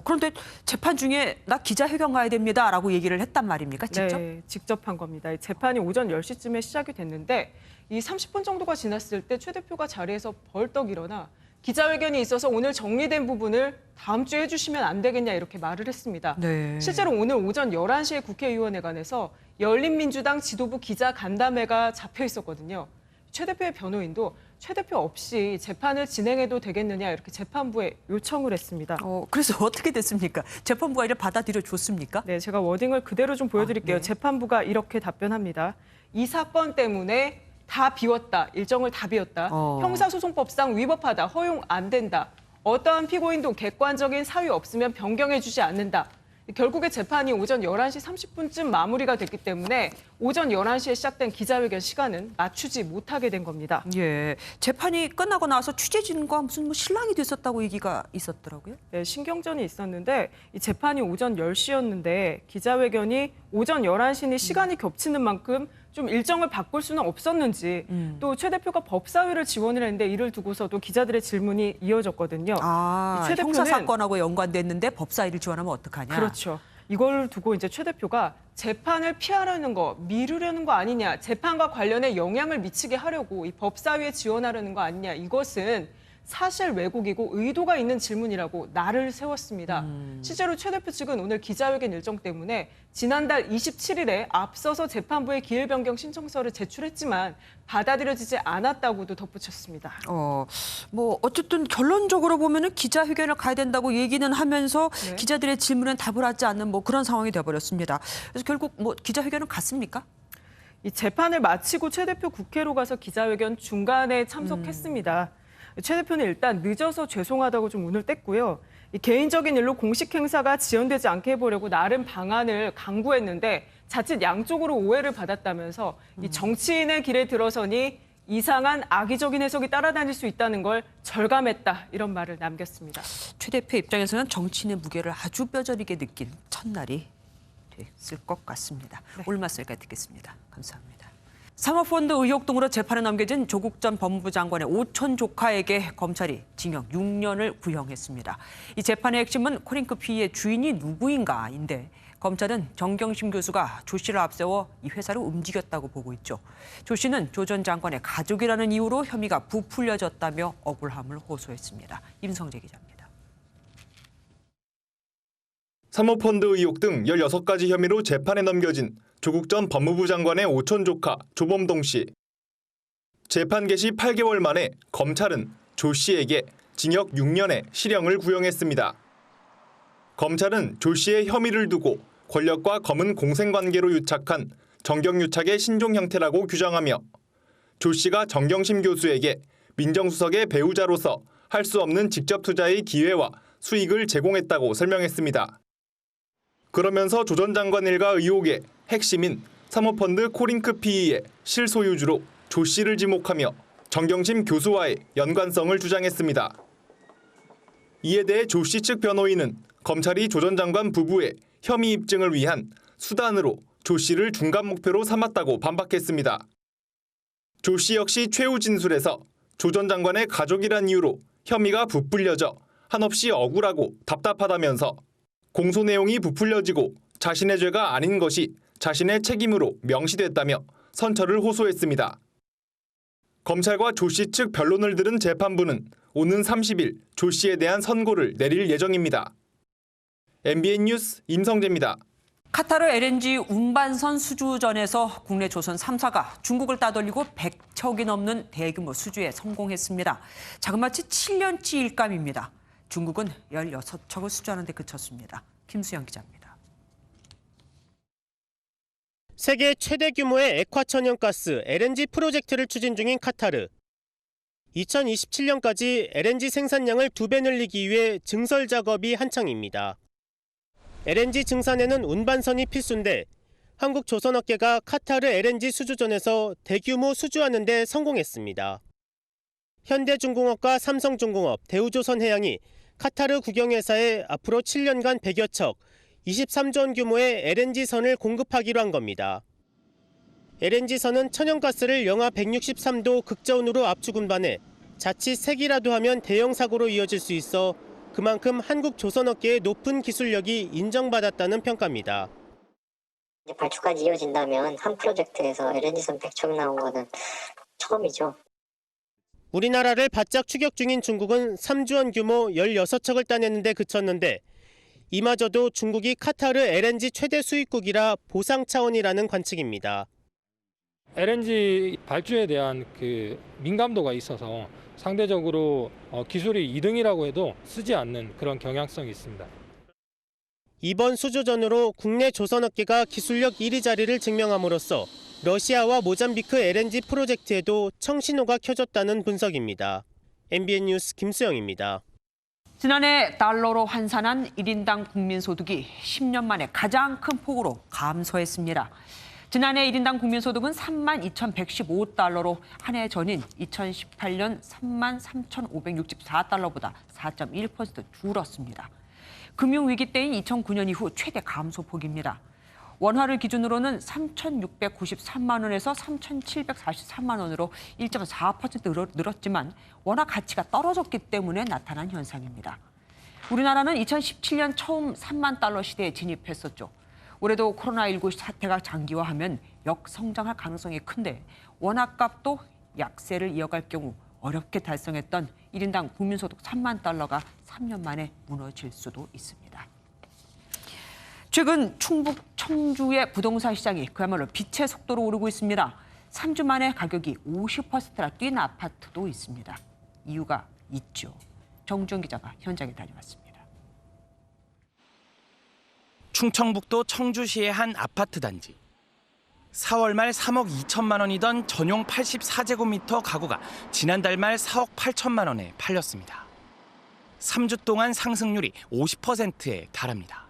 그런데 재판 중에 나 기자회견 가야 됩니다라고 얘기를 했단 말입니까? 직접? 네, 직접 한 겁니다. 이 재판이 오전 10시쯤에 시작이 됐는데 이 30분 정도가 지났을 때 최 대표가 자리에서 벌떡 일어나 기자회견이 있어서 오늘 정리된 부분을 다음 주에 해주시면 안 되겠냐 이렇게 말을 했습니다. 네. 실제로 오늘 오전 11시에 국회의원회관에서 열린민주당 지도부 기자 간담회가 잡혀 있었거든요. 최 대표의 변호인도 최 대표 없이 재판을 진행해도 되겠느냐 이렇게 재판부에 요청을 했습니다. 그래서 어떻게 됐습니까? 재판부가 이를 받아들여 줬습니까? 네, 제가 워딩을 그대로 좀 보여드릴게요. 네. 재판부가 이렇게 답변합니다. 이 사건 때문에 다 비웠다. 일정을 다 비웠다. 형사소송법상 위법하다. 허용 안 된다. 어떠한 피고인도 객관적인 사유 없으면 변경해주지 않는다. 결국에 재판이 오전 11시 30분쯤 마무리가 됐기 때문에 오전 11시에 시작된 기자회견 시간은 맞추지 못하게 된 겁니다. 예, 재판이 끝나고 나서 취재진과 무슨 실랑이 됐었다고 얘기가 있었더라고요. 네, 신경전이 있었는데 이 재판이 오전 10시였는데 기자회견이 오전 11시니 시간이 겹치는 만큼 좀 일정을 바꿀 수는 없었는지 또 최 대표가 법사위를 지원을 했는데 이를 두고서도 기자들의 질문이 이어졌거든요. 최 대표는 형사 사건하고 연관됐는데 법사위를 지원하면 어떡하냐. 그렇죠. 이걸 두고 이제 최 대표가 재판을 피하려는 거, 미루려는 거 아니냐, 재판과 관련해 영향을 미치게 하려고 이 법사위에 지원하려는 거 아니냐, 이것은 사실 왜곡이고 의도가 있는 질문이라고 날을 세웠습니다. 실제로 최 대표 측은 오늘 기자회견 일정 때문에 지난달 27일에 앞서서 재판부에 기일 변경 신청서를 제출했지만 받아들여지지 않았다고도 덧붙였습니다. 어쨌든 결론적으로 보면은 기자회견을 가야 된다고 얘기는 하면서 기자들의 질문에 답을 하지 않는 그런 상황이 돼버렸습니다. 그래서 결국 기자회견은 갔습니까? 이 재판을 마치고 최 대표 국회로 가서 기자회견 중간에 참석했습니다. 최 대표는 일단 늦어서 죄송하다고 좀 운을 뗐고요. 이 개인적인 일로 공식 행사가 지연되지 않게 해보려고 나름 방안을 강구했는데 자칫 양쪽으로 오해를 받았다면서 이 정치인의 길에 들어서니 이상한 악의적인 해석이 따라다닐 수 있다는 걸 절감했다 이런 말을 남겼습니다. 최 대표 입장에서는 정치인의 무게를 아주 뼈저리게 느낀 첫날이 됐을 것 같습니다. 오늘 말씀까지 듣겠습니다. 감사합니다. 사모펀드 의혹 등으로 재판에 넘겨진 조국 전 법무부 장관의 오촌 조카에게 검찰이 징역 6년을 구형했습니다. 이 재판의 핵심은 코링크 피의 주인이 누구인가인데 검찰은 정경심 교수가 조 씨를 앞세워 이 회사를 움직였다고 보고 있죠. 조 씨는 조 전 장관의 가족이라는 이유로 혐의가 부풀려졌다며 억울함을 호소했습니다. 임성재 기자입니다. 사모펀드 의혹 등 16가지 혐의로 재판에 넘겨진 조국 전 법무부 장관의 오촌 조카 조범동 씨. 재판 개시 8개월 만에 검찰은 조 씨에게 징역 6년의 실형을 구형했습니다. 검찰은 조 씨의 혐의를 두고 권력과 검은 공생관계로 유착한 정경유착의 신종 형태라고 규정하며 조 씨가 정경심 교수에게 민정수석의 배우자로서 할 수 없는 직접 투자의 기회와 수익을 제공했다고 설명했습니다. 그러면서 조 전 장관 일가 의혹의 핵심인 사모펀드 코링크 PE의 실소유주로 조 씨를 지목하며 정경심 교수와의 연관성을 주장했습니다. 이에 대해 조 씨 측 변호인은 검찰이 조 전 장관 부부의 혐의 입증을 위한 수단으로 조 씨를 중간 목표로 삼았다고 반박했습니다. 조 씨 역시 최후 진술에서 조 전 장관의 가족이란 이유로 혐의가 부풀려져 한없이 억울하고 답답하다면서 공소 내용이 부풀려지고 자신의 죄가 아닌 것이 자신의 책임으로 명시됐다며 선처를 호소했습니다. 검찰과 조 씨 측 변론을 들은 재판부는 오는 30일 조 씨에 대한 선고를 내릴 예정입니다. MBN 뉴스 임성재입니다. 카타르 LNG 운반선 수주전에서 국내 조선 3사가 중국을 따돌리고 100척이 넘는 대규모 수주에 성공했습니다. 자그마치 7년치 일감입니다. 중국은 16척을 수주하는 데 그쳤습니다. 김수영 기자입니다. 세계 최대 규모의 액화천연가스 LNG 프로젝트를 추진 중인 카타르. 2027년까지 LNG 생산량을 2배 늘리기 위해 증설 작업이 한창입니다. LNG 증산에는 운반선이 필수인데 한국 조선업계가 카타르 LNG 수주전에서 대규모 수주하는 데 성공했습니다. 현대중공업과 삼성중공업, 대우조선해양이 카타르 국영회사에 앞으로 7년간 100여 척, 23조 원 규모의 LNG선을 공급하기로 한 겁니다. LNG선은 천연가스를 영하 163도 극저온으로 압축 운반해 자칫 색이라도 하면 대형 사고로 이어질 수 있어 그만큼 한국 조선업계의 높은 기술력이 인정받았다는 평가입니다. 발주까지 이어진다면 한 프로젝트에서 LNG선 100척 나온 거는 처음이죠. 우리나라를 바짝 추격 중인 중국은 3조 원 규모 16척을 따냈는데 그쳤는데 이마저도 중국이 카타르 LNG 최대 수입국이라 보상 차원이라는 관측입니다. LNG 발주에 대한 민감도가 있어서 상대적으로 기술이 2등이라고 해도 쓰지 않는 그런 경향성이 있습니다. 이번 수주전으로 국내 조선업계가 기술력 1위 자리를 증명함으로써 러시아와 모잠비크 LNG 프로젝트에도 청신호가 켜졌다는 분석입니다. MBN 뉴스 김수영입니다. 지난해 달러로 환산한 1인당 국민소득이 10년 만에 가장 큰 폭으로 감소했습니다. 지난해 1인당 국민소득은 32,115달러로 한 해 전인 2018년 33,564달러보다 4.1% 줄었습니다. 금융위기 때인 2009년 이후 최대 감소폭입니다. 원화를 기준으로는 3,693만 원에서 3,743만 원으로 1.4% 늘었지만 원화 가치가 떨어졌기 때문에 나타난 현상입니다. 우리나라는 2017년 처음 3만 달러 시대에 진입했었죠. 올해도 코로나19 사태가 장기화하면 역성장할 가능성이 큰데 원화값도 약세를 이어갈 경우 어렵게 달성했던 1인당 국민소득 3만 달러가 3년 만에 무너질 수도 있습니다. 최근 충북 청주의 부동산 시장이 그야말로 빛의 속도로 오르고 있습니다. 3주 만에 가격이 50%나 뛴 아파트도 있습니다. 이유가 있죠. 정주영 기자가 현장에 다녀왔습니다. 충청북도 청주시의 한 아파트 단지. 4월 말 3억 2천만 원이던 전용 84제곱미터 가구가 지난달 말 4억 8천만 원에 팔렸습니다. 3주 동안 상승률이 50%에 달합니다.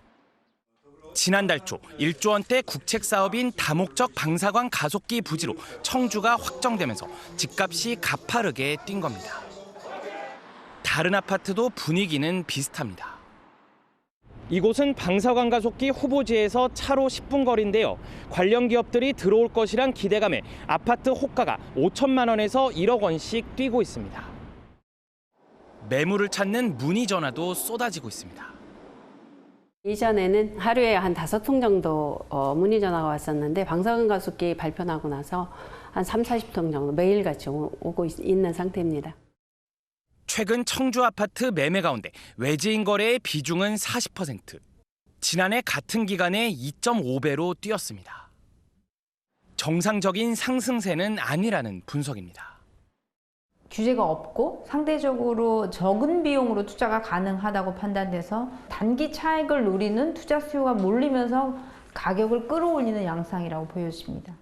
지난달 초 1조 원대 국책 사업인 다목적 방사광 가속기 부지로 청주가 확정되면서 집값이 가파르게 뛴 겁니다. 다른 아파트도 분위기는 비슷합니다. 이곳은 방사광 가속기 후보지에서 차로 10분 거리인데요. 관련 기업들이 들어올 것이란 기대감에 아파트 호가가 5천만 원에서 1억 원씩 뛰고 있습니다. 매물을 찾는 문의 전화도 쏟아지고 있습니다. 이전에는 하루에 한 5통 정도 문의 전화가 왔었는데 방사광 가속기 발표나고 나서 한 30, 40통 정도 매일같이 오고 있는 상태입니다. 최근 청주 아파트 매매 가운데 외지인 거래의 비중은 40%. 지난해 같은 기간에 2.5배로 뛰었습니다. 정상적인 상승세는 아니라는 분석입니다. 규제가 없고 상대적으로 적은 비용으로 투자가 가능하다고 판단돼서 단기 차익을 노리는 투자 수요가 몰리면서 가격을 끌어올리는 양상이라고 보여집니다.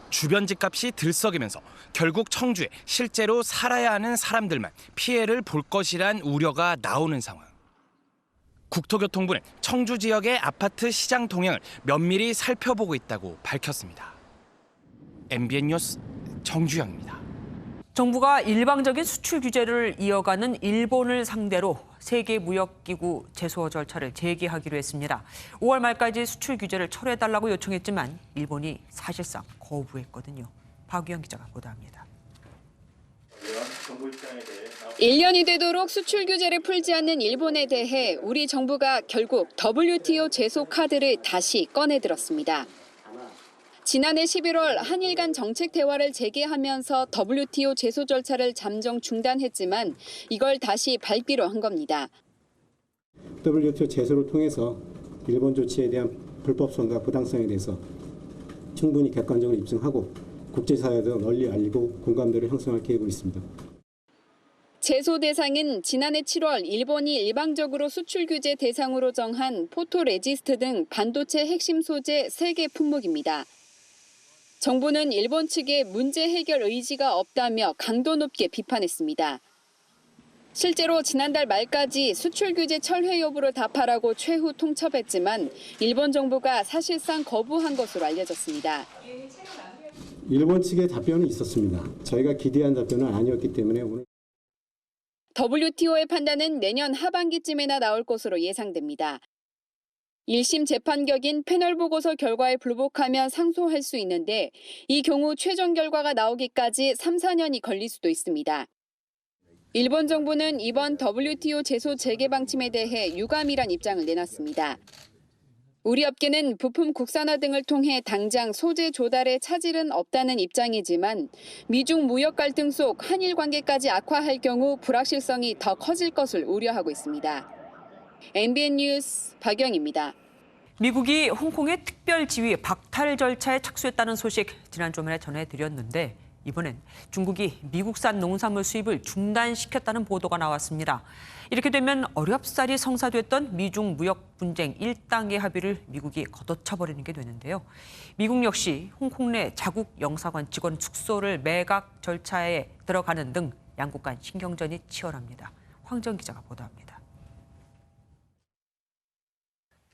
주변 집값이 들썩이면서 결국 청주에 실제로 살아야 하는 사람들만 피해를 볼 것이란 우려가 나오는 상황. 국토교통부는 청주 지역의 아파트 시장 동향을 면밀히 살펴보고 있다고 밝혔습니다. MBN 뉴스 정주영입니다. 정부가 일방적인 수출 규제를 이어가는 일본을 상대로 세계무역기구 제소 절차를 재개하기로 했습니다. 5월 말까지 수출 규제를 철회해달라고 요청했지만 일본이 사실상 거부했거든요. 박유영 기자가 보도합니다. 1년이 되도록 수출 규제를 풀지 않는 일본에 대해 우리 정부가 결국 WTO 제소 카드를 다시 꺼내들었습니다. 지난해 11월 한일 간 정책 대화를 재개하면서 WTO 제소 절차를 잠정 중단했지만 이걸 다시 밟기로 한 겁니다. WTO 제소를 통해서 일본 조치에 대한 불법성과 부당성에 대해서 충분히 객관적으로 입증하고 국제사회에도 널리 알리고 공감대를 형성할 계획으로 있습니다. 제소 대상은 지난해 7월 일본이 일방적으로 수출 규제 대상으로 정한 포토레지스트 등 반도체 핵심 소재 3개 품목입니다. 정부는 일본 측에 문제 해결 의지가 없다며 강도 높게 비판했습니다. 실제로 지난달 말까지 수출 규제 철회 여부를 답하라고 최후 통첩했지만 일본 정부가 사실상 거부한 것으로 알려졌습니다. 일본 측의 답변은 있었습니다. 저희가 기대한 답변은 아니었기 때문에 오늘 WTO의 판단은 내년 하반기쯤에나 나올 것으로 예상됩니다. 1심 재판격인 패널 보고서 결과에 불복하면 상소할 수 있는데 이 경우 최종 결과가 나오기까지 3, 4년이 걸릴 수도 있습니다. 일본 정부는 이번 WTO 제소 재개 방침에 대해 유감이란 입장을 내놨습니다. 우리 업계는 부품 국산화 등을 통해 당장 소재 조달에 차질은 없다는 입장이지만 미중 무역 갈등 속 한일 관계까지 악화할 경우 불확실성이 더 커질 것을 우려하고 있습니다. MBN 뉴스 박영입니다. 미국이 홍콩의 특별 지위 박탈 절차에 착수했다는 소식 지난 주말에 전해드렸는데 이번엔 중국이 미국산 농산물 수입을 중단시켰다는 보도가 나왔습니다. 이렇게 되면 어렵사리 성사됐던 미중 무역 분쟁 1단계 합의를 미국이 걷어차버리는 게 되는데요. 미국 역시 홍콩 내 자국 영사관 직원 숙소를 매각 절차에 들어가는 등 양국 간 신경전이 치열합니다. 황정 기자가 보도합니다.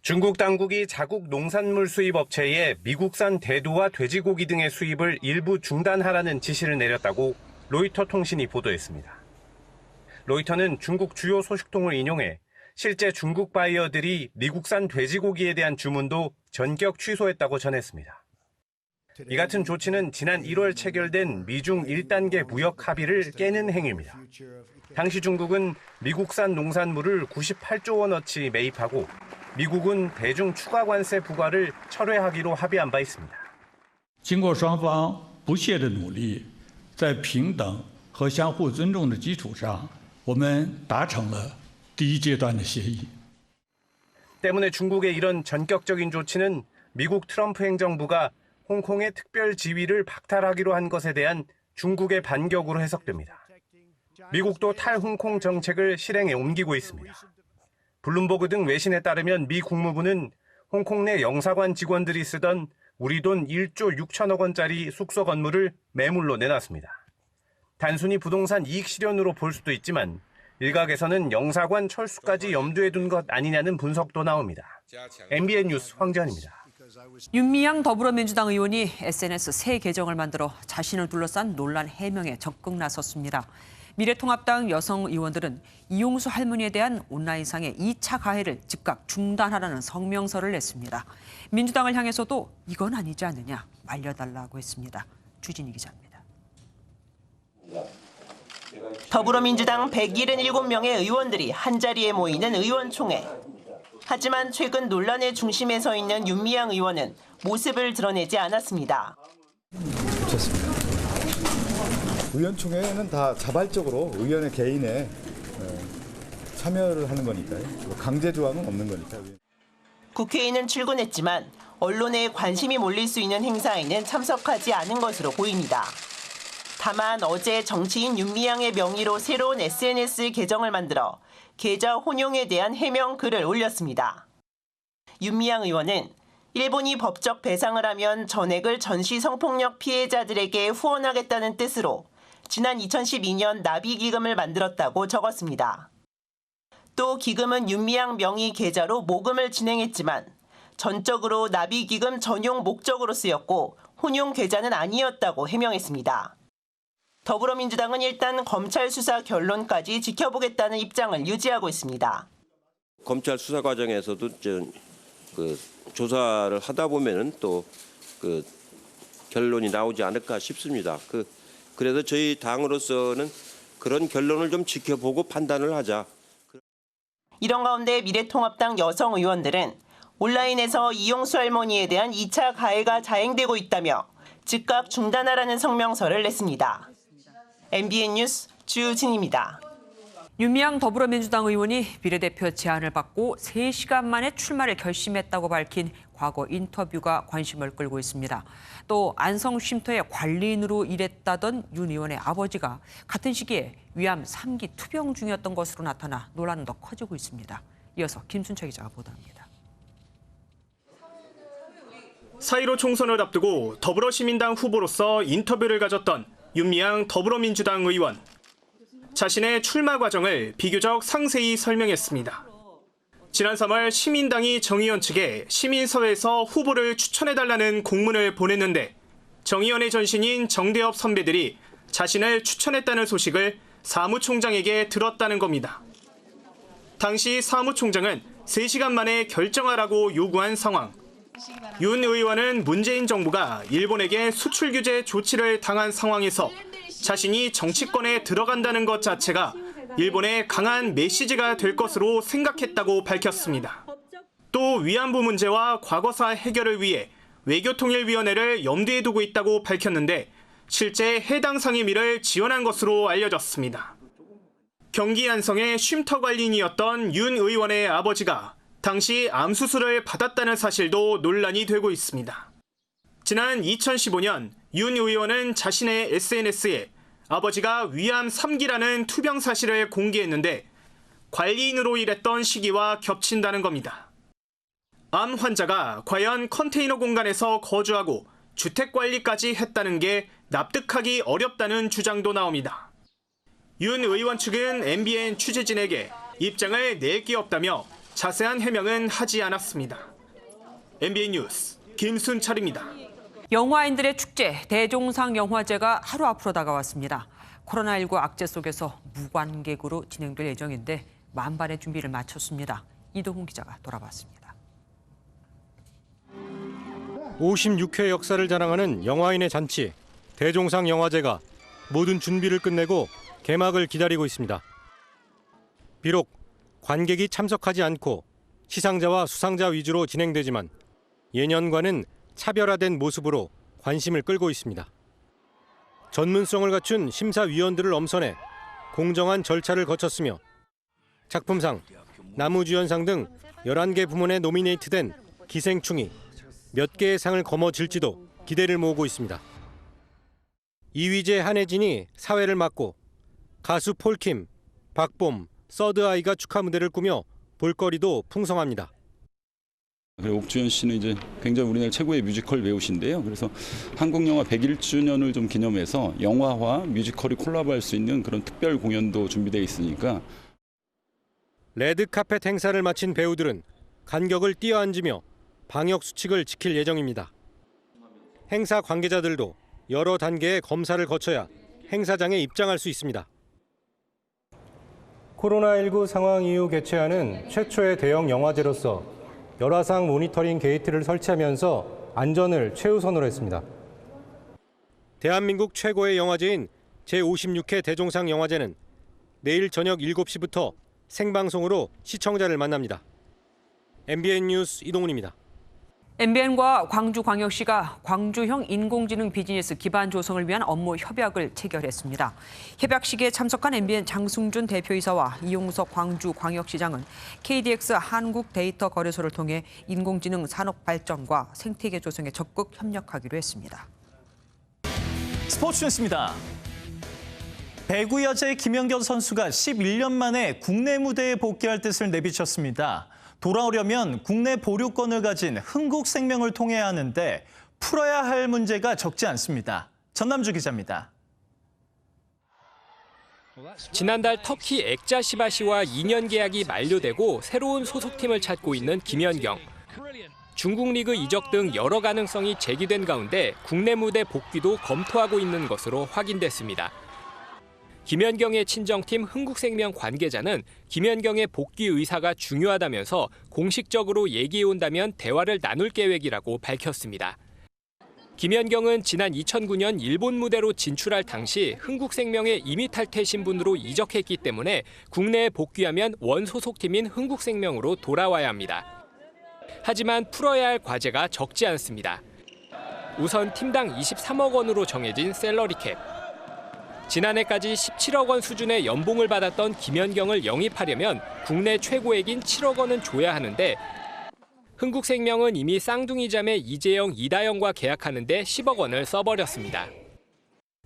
중국 당국이 자국 농산물 수입 업체에 미국산 대두와 돼지고기 등의 수입을 일부 중단하라는 지시를 내렸다고 로이터 통신이 보도했습니다. 로이터는 중국 주요 소식통을 인용해 실제 중국 바이어들이 미국산 돼지고기에 대한 주문도 전격 취소했다고 전했습니다. 이 같은 조치는 지난 1월 체결된 미중 1단계 무역 합의를 깨는 행위입니다. 당시 중국은 미국산 농산물을 98조 원어치 매입하고 미국은 대중 추가 관세 부과를 철회하기로 합의한 바 있습니다. 经过双方不懈的努力，在平等和相互尊重的基础上，我们达成了第一阶段的协议。 때문에 중국의 이런 전격적인 조치는 미국 트럼프 행정부가 홍콩의 특별 지위를 박탈하기로 한 것에 대한 중국의 반격으로 해석됩니다. 미국도 탈홍콩 정책을 실행에 옮기고 있습니다. 블룸버그 등 외신에 따르면 미 국무부는 홍콩 내 영사관 직원들이 쓰던 우리 돈 1조 6천억 원짜리 숙소 건물을 매물로 내놨습니다. 단순히 부동산 이익 실현으로 볼 수도 있지만 일각에서는 영사관 철수까지 염두에 둔 것 아니냐는 분석도 나옵니다. MBN 뉴스 황재현입니다. 윤미향 더불어민주당 의원이 SNS 새 계정을 만들어 자신을 둘러싼 논란 해명에 적극 나섰습니다. 미래통합당 여성 의원들은 이용수 할머니에 대한 온라인상의 2차 가해를 즉각 중단하라는 성명서를 냈습니다. 민주당을 향해서도 이건 아니지 않느냐 말려달라고 했습니다. 주진희 기자입니다. 더불어민주당 177명의 의원들이 한자리에 모이는 의원총회. 하지만 최근 논란의 중심에 서 있는 윤미향 의원은 모습을 드러내지 않았습니다. 좋습니다. 의원총회는 다 자발적으로 의원의 개인의 참여를 하는 거니까요. 강제 조항은 없는 거니까요. 국회에는 출근했지만 언론에 관심이 몰릴 수 있는 행사에는 참석하지 않은 것으로 보입니다. 다만 어제 정치인 윤미향의 명의로 새로운 SNS 계정을 만들어 계좌 혼용에 대한 해명 글을 올렸습니다. 윤미향 의원은 일본이 법적 배상을 하면 전액을 전시 성폭력 피해자들에게 후원하겠다는 뜻으로 지난 2012년 나비기금을 만들었다고 적었습니다. 또 기금은 윤미향 명의 계좌로 모금을 진행했지만 전적으로 나비기금 전용 목적으로 쓰였고 혼용 계좌는 아니었다고 해명했습니다. 더불어민주당은 일단 검찰 수사 결론까지 지켜보겠다는 입장을 유지하고 있습니다. 검찰 수사 과정에서도 조사를 하다 보면은 또 결론이 나오지 않을까 싶습니다. 그래서 저희 당으로서는 그런 결론을 좀 지켜보고 판단을 하자. 이런 가운데 미래통합당 여성 의원들은 온라인에서 이용수 할머니에 대한 2차 가해가 자행되고 있다며 즉각 중단하라는 성명서를 냈습니다. MBN 뉴스 주진입니다. 윤미향 더불어민주당 의원이 비례대표 제안을 받고 3시간 만에 출마를 결심했다고 밝힌 과거 인터뷰가 관심을 끌고 있습니다. 또 안성 쉼터의 관리인으로 일했다던 윤 의원의 아버지가 같은 시기에 위암 3기 투병 중이었던 것으로 나타나 논란은 더 커지고 있습니다. 이어서 김순철 기자가 보도합니다. 4.15 총선을 앞두고 더불어시민당 후보로서 인터뷰를 가졌던 윤미향 더불어민주당 의원. 자신의 출마 과정을 비교적 상세히 설명했습니다. 지난 3월 시민당이 정 의원 측에 시민사회에서 후보를 추천해달라는 공문을 보냈는데 정의연의 전신인 정대협 선배들이 자신을 추천했다는 소식을 사무총장에게 들었다는 겁니다. 당시 사무총장은 3시간 만에 결정하라고 요구한 상황. 윤 의원은 문재인 정부가 일본에게 수출 규제 조치를 당한 상황에서 자신이 정치권에 들어간다는 것 자체가 일본에 강한 메시지가 될 것으로 생각했다고 밝혔습니다. 또 위안부 문제와 과거사 해결을 위해 외교통일위원회를 염두에 두고 있다고 밝혔는데 실제 해당 상임위를 지원한 것으로 알려졌습니다. 경기 안성의 쉼터 관리인이었던 윤 의원의 아버지가 당시 암수술을 받았다는 사실도 논란이 되고 있습니다. 지난 2015년 윤 의원은 자신의 SNS에 아버지가 위암 3기라는 투병 사실을 공개했는데 관리인으로 일했던 시기와 겹친다는 겁니다. 암 환자가 과연 컨테이너 공간에서 거주하고 주택 관리까지 했다는 게 납득하기 어렵다는 주장도 나옵니다. 윤 의원 측은 MBN 취재진에게 입장을 낼 게 없다며 자세한 해명은 하지 않았습니다. MBN 뉴스 김순철입니다. 영화인들의 축제 대종상 영화제가 하루 앞으로 다가왔습니다. 코로나19 악재 속에서 무관객으로 진행될 예정인데 만반의 준비를 마쳤습니다. 이동훈 기자가 돌아봤습니다. 56회 역사를 자랑하는 영화인의 잔치 대종상 영화제가 모든 준비를 끝내고 개막을 기다리고 있습니다. 비록 관객이 참석하지 않고 시상자와 수상자 위주로 진행되지만 예년과는 차별화된 모습으로 관심을 끌고 있습니다. 전문성을 갖춘 심사위원들을 엄선해 공정한 절차를 거쳤으며 작품상, 나무주연상 등 11개 부문에 노미네이트된 기생충이 몇 개의 상을 거머쥘지도 기대를 모으고 있습니다. 이휘재, 한혜진이 사회를 맡고 가수 폴킴, 박봄, 서드아이가 축하 무대를 꾸며 볼거리도 풍성합니다. 옥주현 씨는 이제 굉장히 우리나라 최고의 뮤지컬 배우신데요. 그래서 한국 영화 101주년을 좀 기념해서 영화와 뮤지컬이 콜라보할 수 있는 그런 특별 공연도 준비되어 있으니까. 레드카펫 행사를 마친 배우들은 간격을 뛰어앉으며 방역 수칙을 지킬 예정입니다. 행사 관계자들도 여러 단계의 검사를 거쳐야 행사장에 입장할 수 있습니다. 코로나19 상황 이후 개최하는 최초의 대형 영화제로서 열화상 모니터링 게이트를 설치하면서 안전을 최우선으로 했습니다. 대한민국 최고의 영화제인 제56회 대종상 영화제는 내일 저녁 7시부터 생방송으로 시청자를 만납니다. MBN 뉴스 이동훈입니다. MBN과 광주광역시가 광주형 인공지능 비즈니스 기반 조성을 위한 업무 협약을 체결했습니다. 협약식에 참석한 MBN 장승준 대표이사와 이용석 광주광역시장은 KDX 한국데이터거래소를 통해 인공지능 산업 발전과 생태계 조성에 적극 협력하기로 했습니다. 스포츠 뉴스입니다. 배구 여제 김연경 선수가 11년 만에 국내 무대에 복귀할 뜻을 내비쳤습니다. 돌아오려면 국내 보류권을 가진 흥국생명을 통해야 하는데 풀어야 할 문제가 적지 않습니다. 전남주 기자입니다. 지난달 터키 액자시바시와 2년 계약이 만료되고 새로운 소속팀을 찾고 있는 김연경. 중국 리그 이적 등 여러 가능성이 제기된 가운데 국내 무대 복귀도 검토하고 있는 것으로 확인됐습니다. 김연경의 친정팀 흥국생명 관계자는 김연경의 복귀 의사가 중요하다면서 공식적으로 얘기해온다면 대화를 나눌 계획이라고 밝혔습니다. 김연경은 지난 2009년 일본 무대로 진출할 당시 흥국생명의 임의 탈퇴 신분으로 이적했기 때문에 국내에 복귀하면 원 소속팀인 흥국생명으로 돌아와야 합니다. 하지만 풀어야 할 과제가 적지 않습니다. 우선 팀당 23억 원으로 정해진 셀러리캡. 지난해까지 17억 원 수준의 연봉을 받았던 김연경을 영입하려면 국내 최고액인 7억 원은 줘야 하는데 흥국생명은 이미 쌍둥이 자매 이재영, 이다영과 계약하는데 10억 원을 써버렸습니다.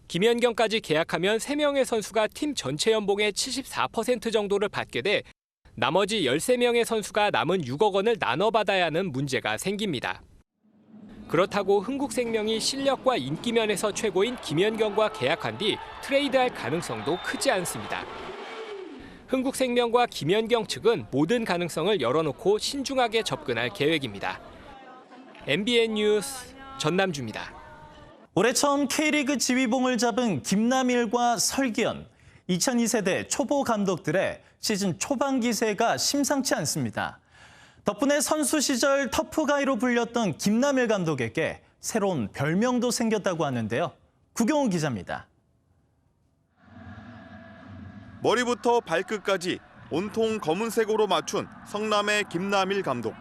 김연경까지 계약하면 3명의 선수가 팀 전체 연봉의 74% 정도를 받게 돼 나머지 13명의 선수가 남은 6억 원을 나눠 받아야 하는 문제가 생깁니다. 그렇다고 흥국생명이 실력과 인기 면에서 최고인 김연경과 계약한 뒤 트레이드할 가능성도 크지 않습니다. 흥국생명과 김연경 측은 모든 가능성을 열어놓고 신중하게 접근할 계획입니다. MBN 뉴스 전남주입니다. 올해 처음 K리그 지휘봉을 잡은 김남일과 설기현, 2002세대 초보 감독들의 시즌 초반 기세가 심상치 않습니다. 덕분에 선수 시절 터프가이로 불렸던 김남일 감독에게 새로운 별명도 생겼다고 하는데요. 구경훈 기자입니다. 머리부터 발끝까지 온통 검은색으로 맞춘 성남의 김남일 감독.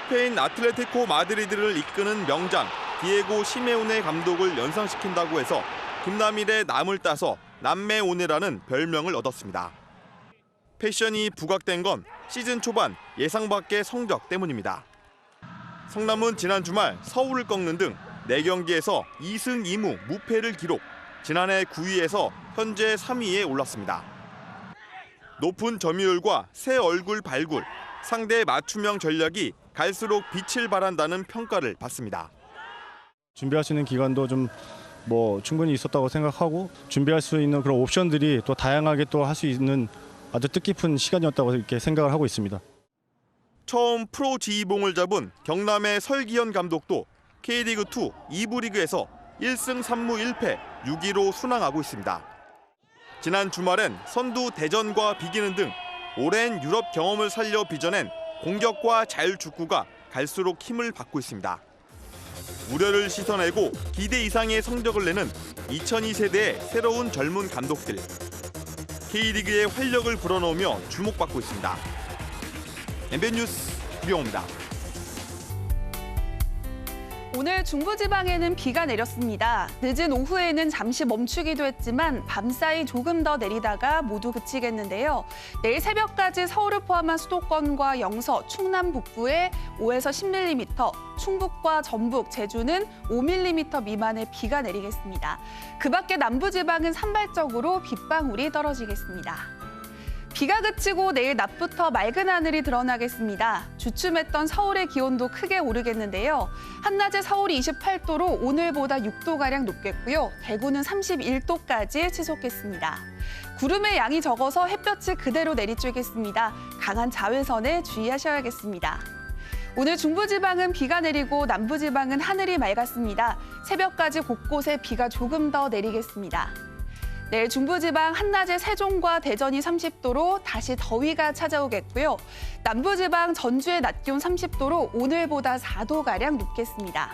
스페인 아틀레티코 마드리드를 이끄는 명장 디에고 시메오네 감독을 연상시킨다고 해서 김남일의 남을 따서 남매오네라는 별명을 얻었습니다. 패션이 부각된 건 시즌 초반 예상 밖의 성적 때문입니다. 성남은 지난 주말 서울을 꺾는 등 4경기에서 2승 2무 무패를 기록, 지난해 9위에서 현재 3위에 올랐습니다. 높은 점유율과 새 얼굴 발굴, 상대 맞춤형 전략이 갈수록 빛을 발한다는 평가를 받습니다. 준비할 수 있는 기간도 좀 충분히 있었다고 생각하고 준비할 수 있는 그런 옵션들이 또 다양하게 또 할 수 있는 아주 뜻깊은 시간이었다고 이렇게 생각을 하고 있습니다. 처음 프로 지휘봉을 잡은 경남의 설기현 감독도 K리그2 2부 리그에서 1승 3무 1패 6위로 순항하고 있습니다. 지난 주말엔 선두 대전과 비기는 등 오랜 유럽 경험을 살려 빚어낸 공격과 자율축구가 갈수록 힘을 받고 있습니다. 우려를 씻어내고 기대 이상의 성적을 내는 2002세대의 새로운 젊은 감독들. K리그의 활력을 불어넣으며 주목받고 있습니다. MBN 뉴스 구경호입니다. 오늘 중부지방에는 비가 내렸습니다. 늦은 오후에는 잠시 멈추기도 했지만 밤사이 조금 더 내리다가 모두 그치겠는데요. 내일 새벽까지 서울을 포함한 수도권과 영서, 충남 북부에 5에서 10mm, 충북과 전북, 제주는 5mm 미만의 비가 내리겠습니다. 그 밖에 남부지방은 산발적으로 빗방울이 떨어지겠습니다. 비가 그치고 내일 낮부터 맑은 하늘이 드러나겠습니다. 주춤했던 서울의 기온도 크게 오르겠는데요. 한낮에 서울이 28도로 오늘보다 6도가량 높겠고요. 대구는 31도까지 치솟겠습니다. 구름의 양이 적어서 햇볕이 그대로 내리쬐겠습니다. 강한 자외선에 주의하셔야겠습니다. 오늘 중부지방은 비가 내리고 남부지방은 하늘이 맑았습니다. 새벽까지 곳곳에 비가 조금 더 내리겠습니다. 내일 중부지방 한낮에 세종과 대전이 30도로 다시 더위가 찾아오겠고요. 남부지방 전주의 낮 기온 30도로 오늘보다 4도가량 높겠습니다.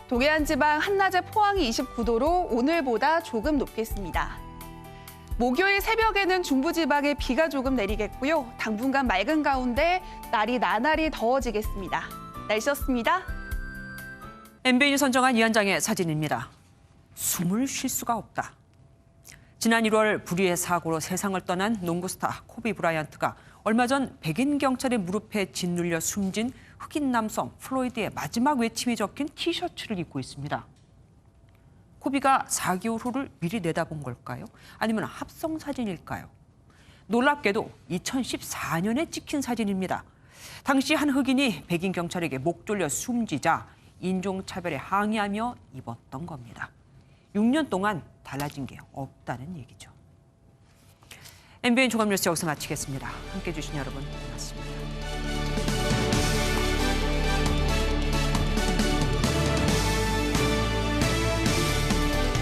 동해안 지방 한낮에 포항이 29도로 오늘보다 조금 높겠습니다. 목요일 새벽에는 중부지방에 비가 조금 내리겠고요. 당분간 맑은 가운데 날이 나날이 더워지겠습니다. 날씨였습니다. MBN이 선정한 이 한 장의 사진입니다. 숨을 쉴 수가 없다. 지난 1월 불의의 사고로 세상을 떠난 농구 스타 코비 브라이언트가 얼마 전 백인 경찰의 무릎에 짓눌려 숨진 흑인 남성 플로이드의 마지막 외침이 적힌 티셔츠를 입고 있습니다. 코비가 4개월 후를 미리 내다본 걸까요? 아니면 합성 사진일까요? 놀랍게도 2014년에 찍힌 사진입니다. 당시 한 흑인이 백인 경찰에게 목 졸려 숨지자 인종차별에 항의하며 입었던 겁니다. 6년 동안 달라진 게 없다는 얘기죠. MBN 종합뉴스 여기서 마치겠습니다. 함께해 주신 여러분 고맙습니다.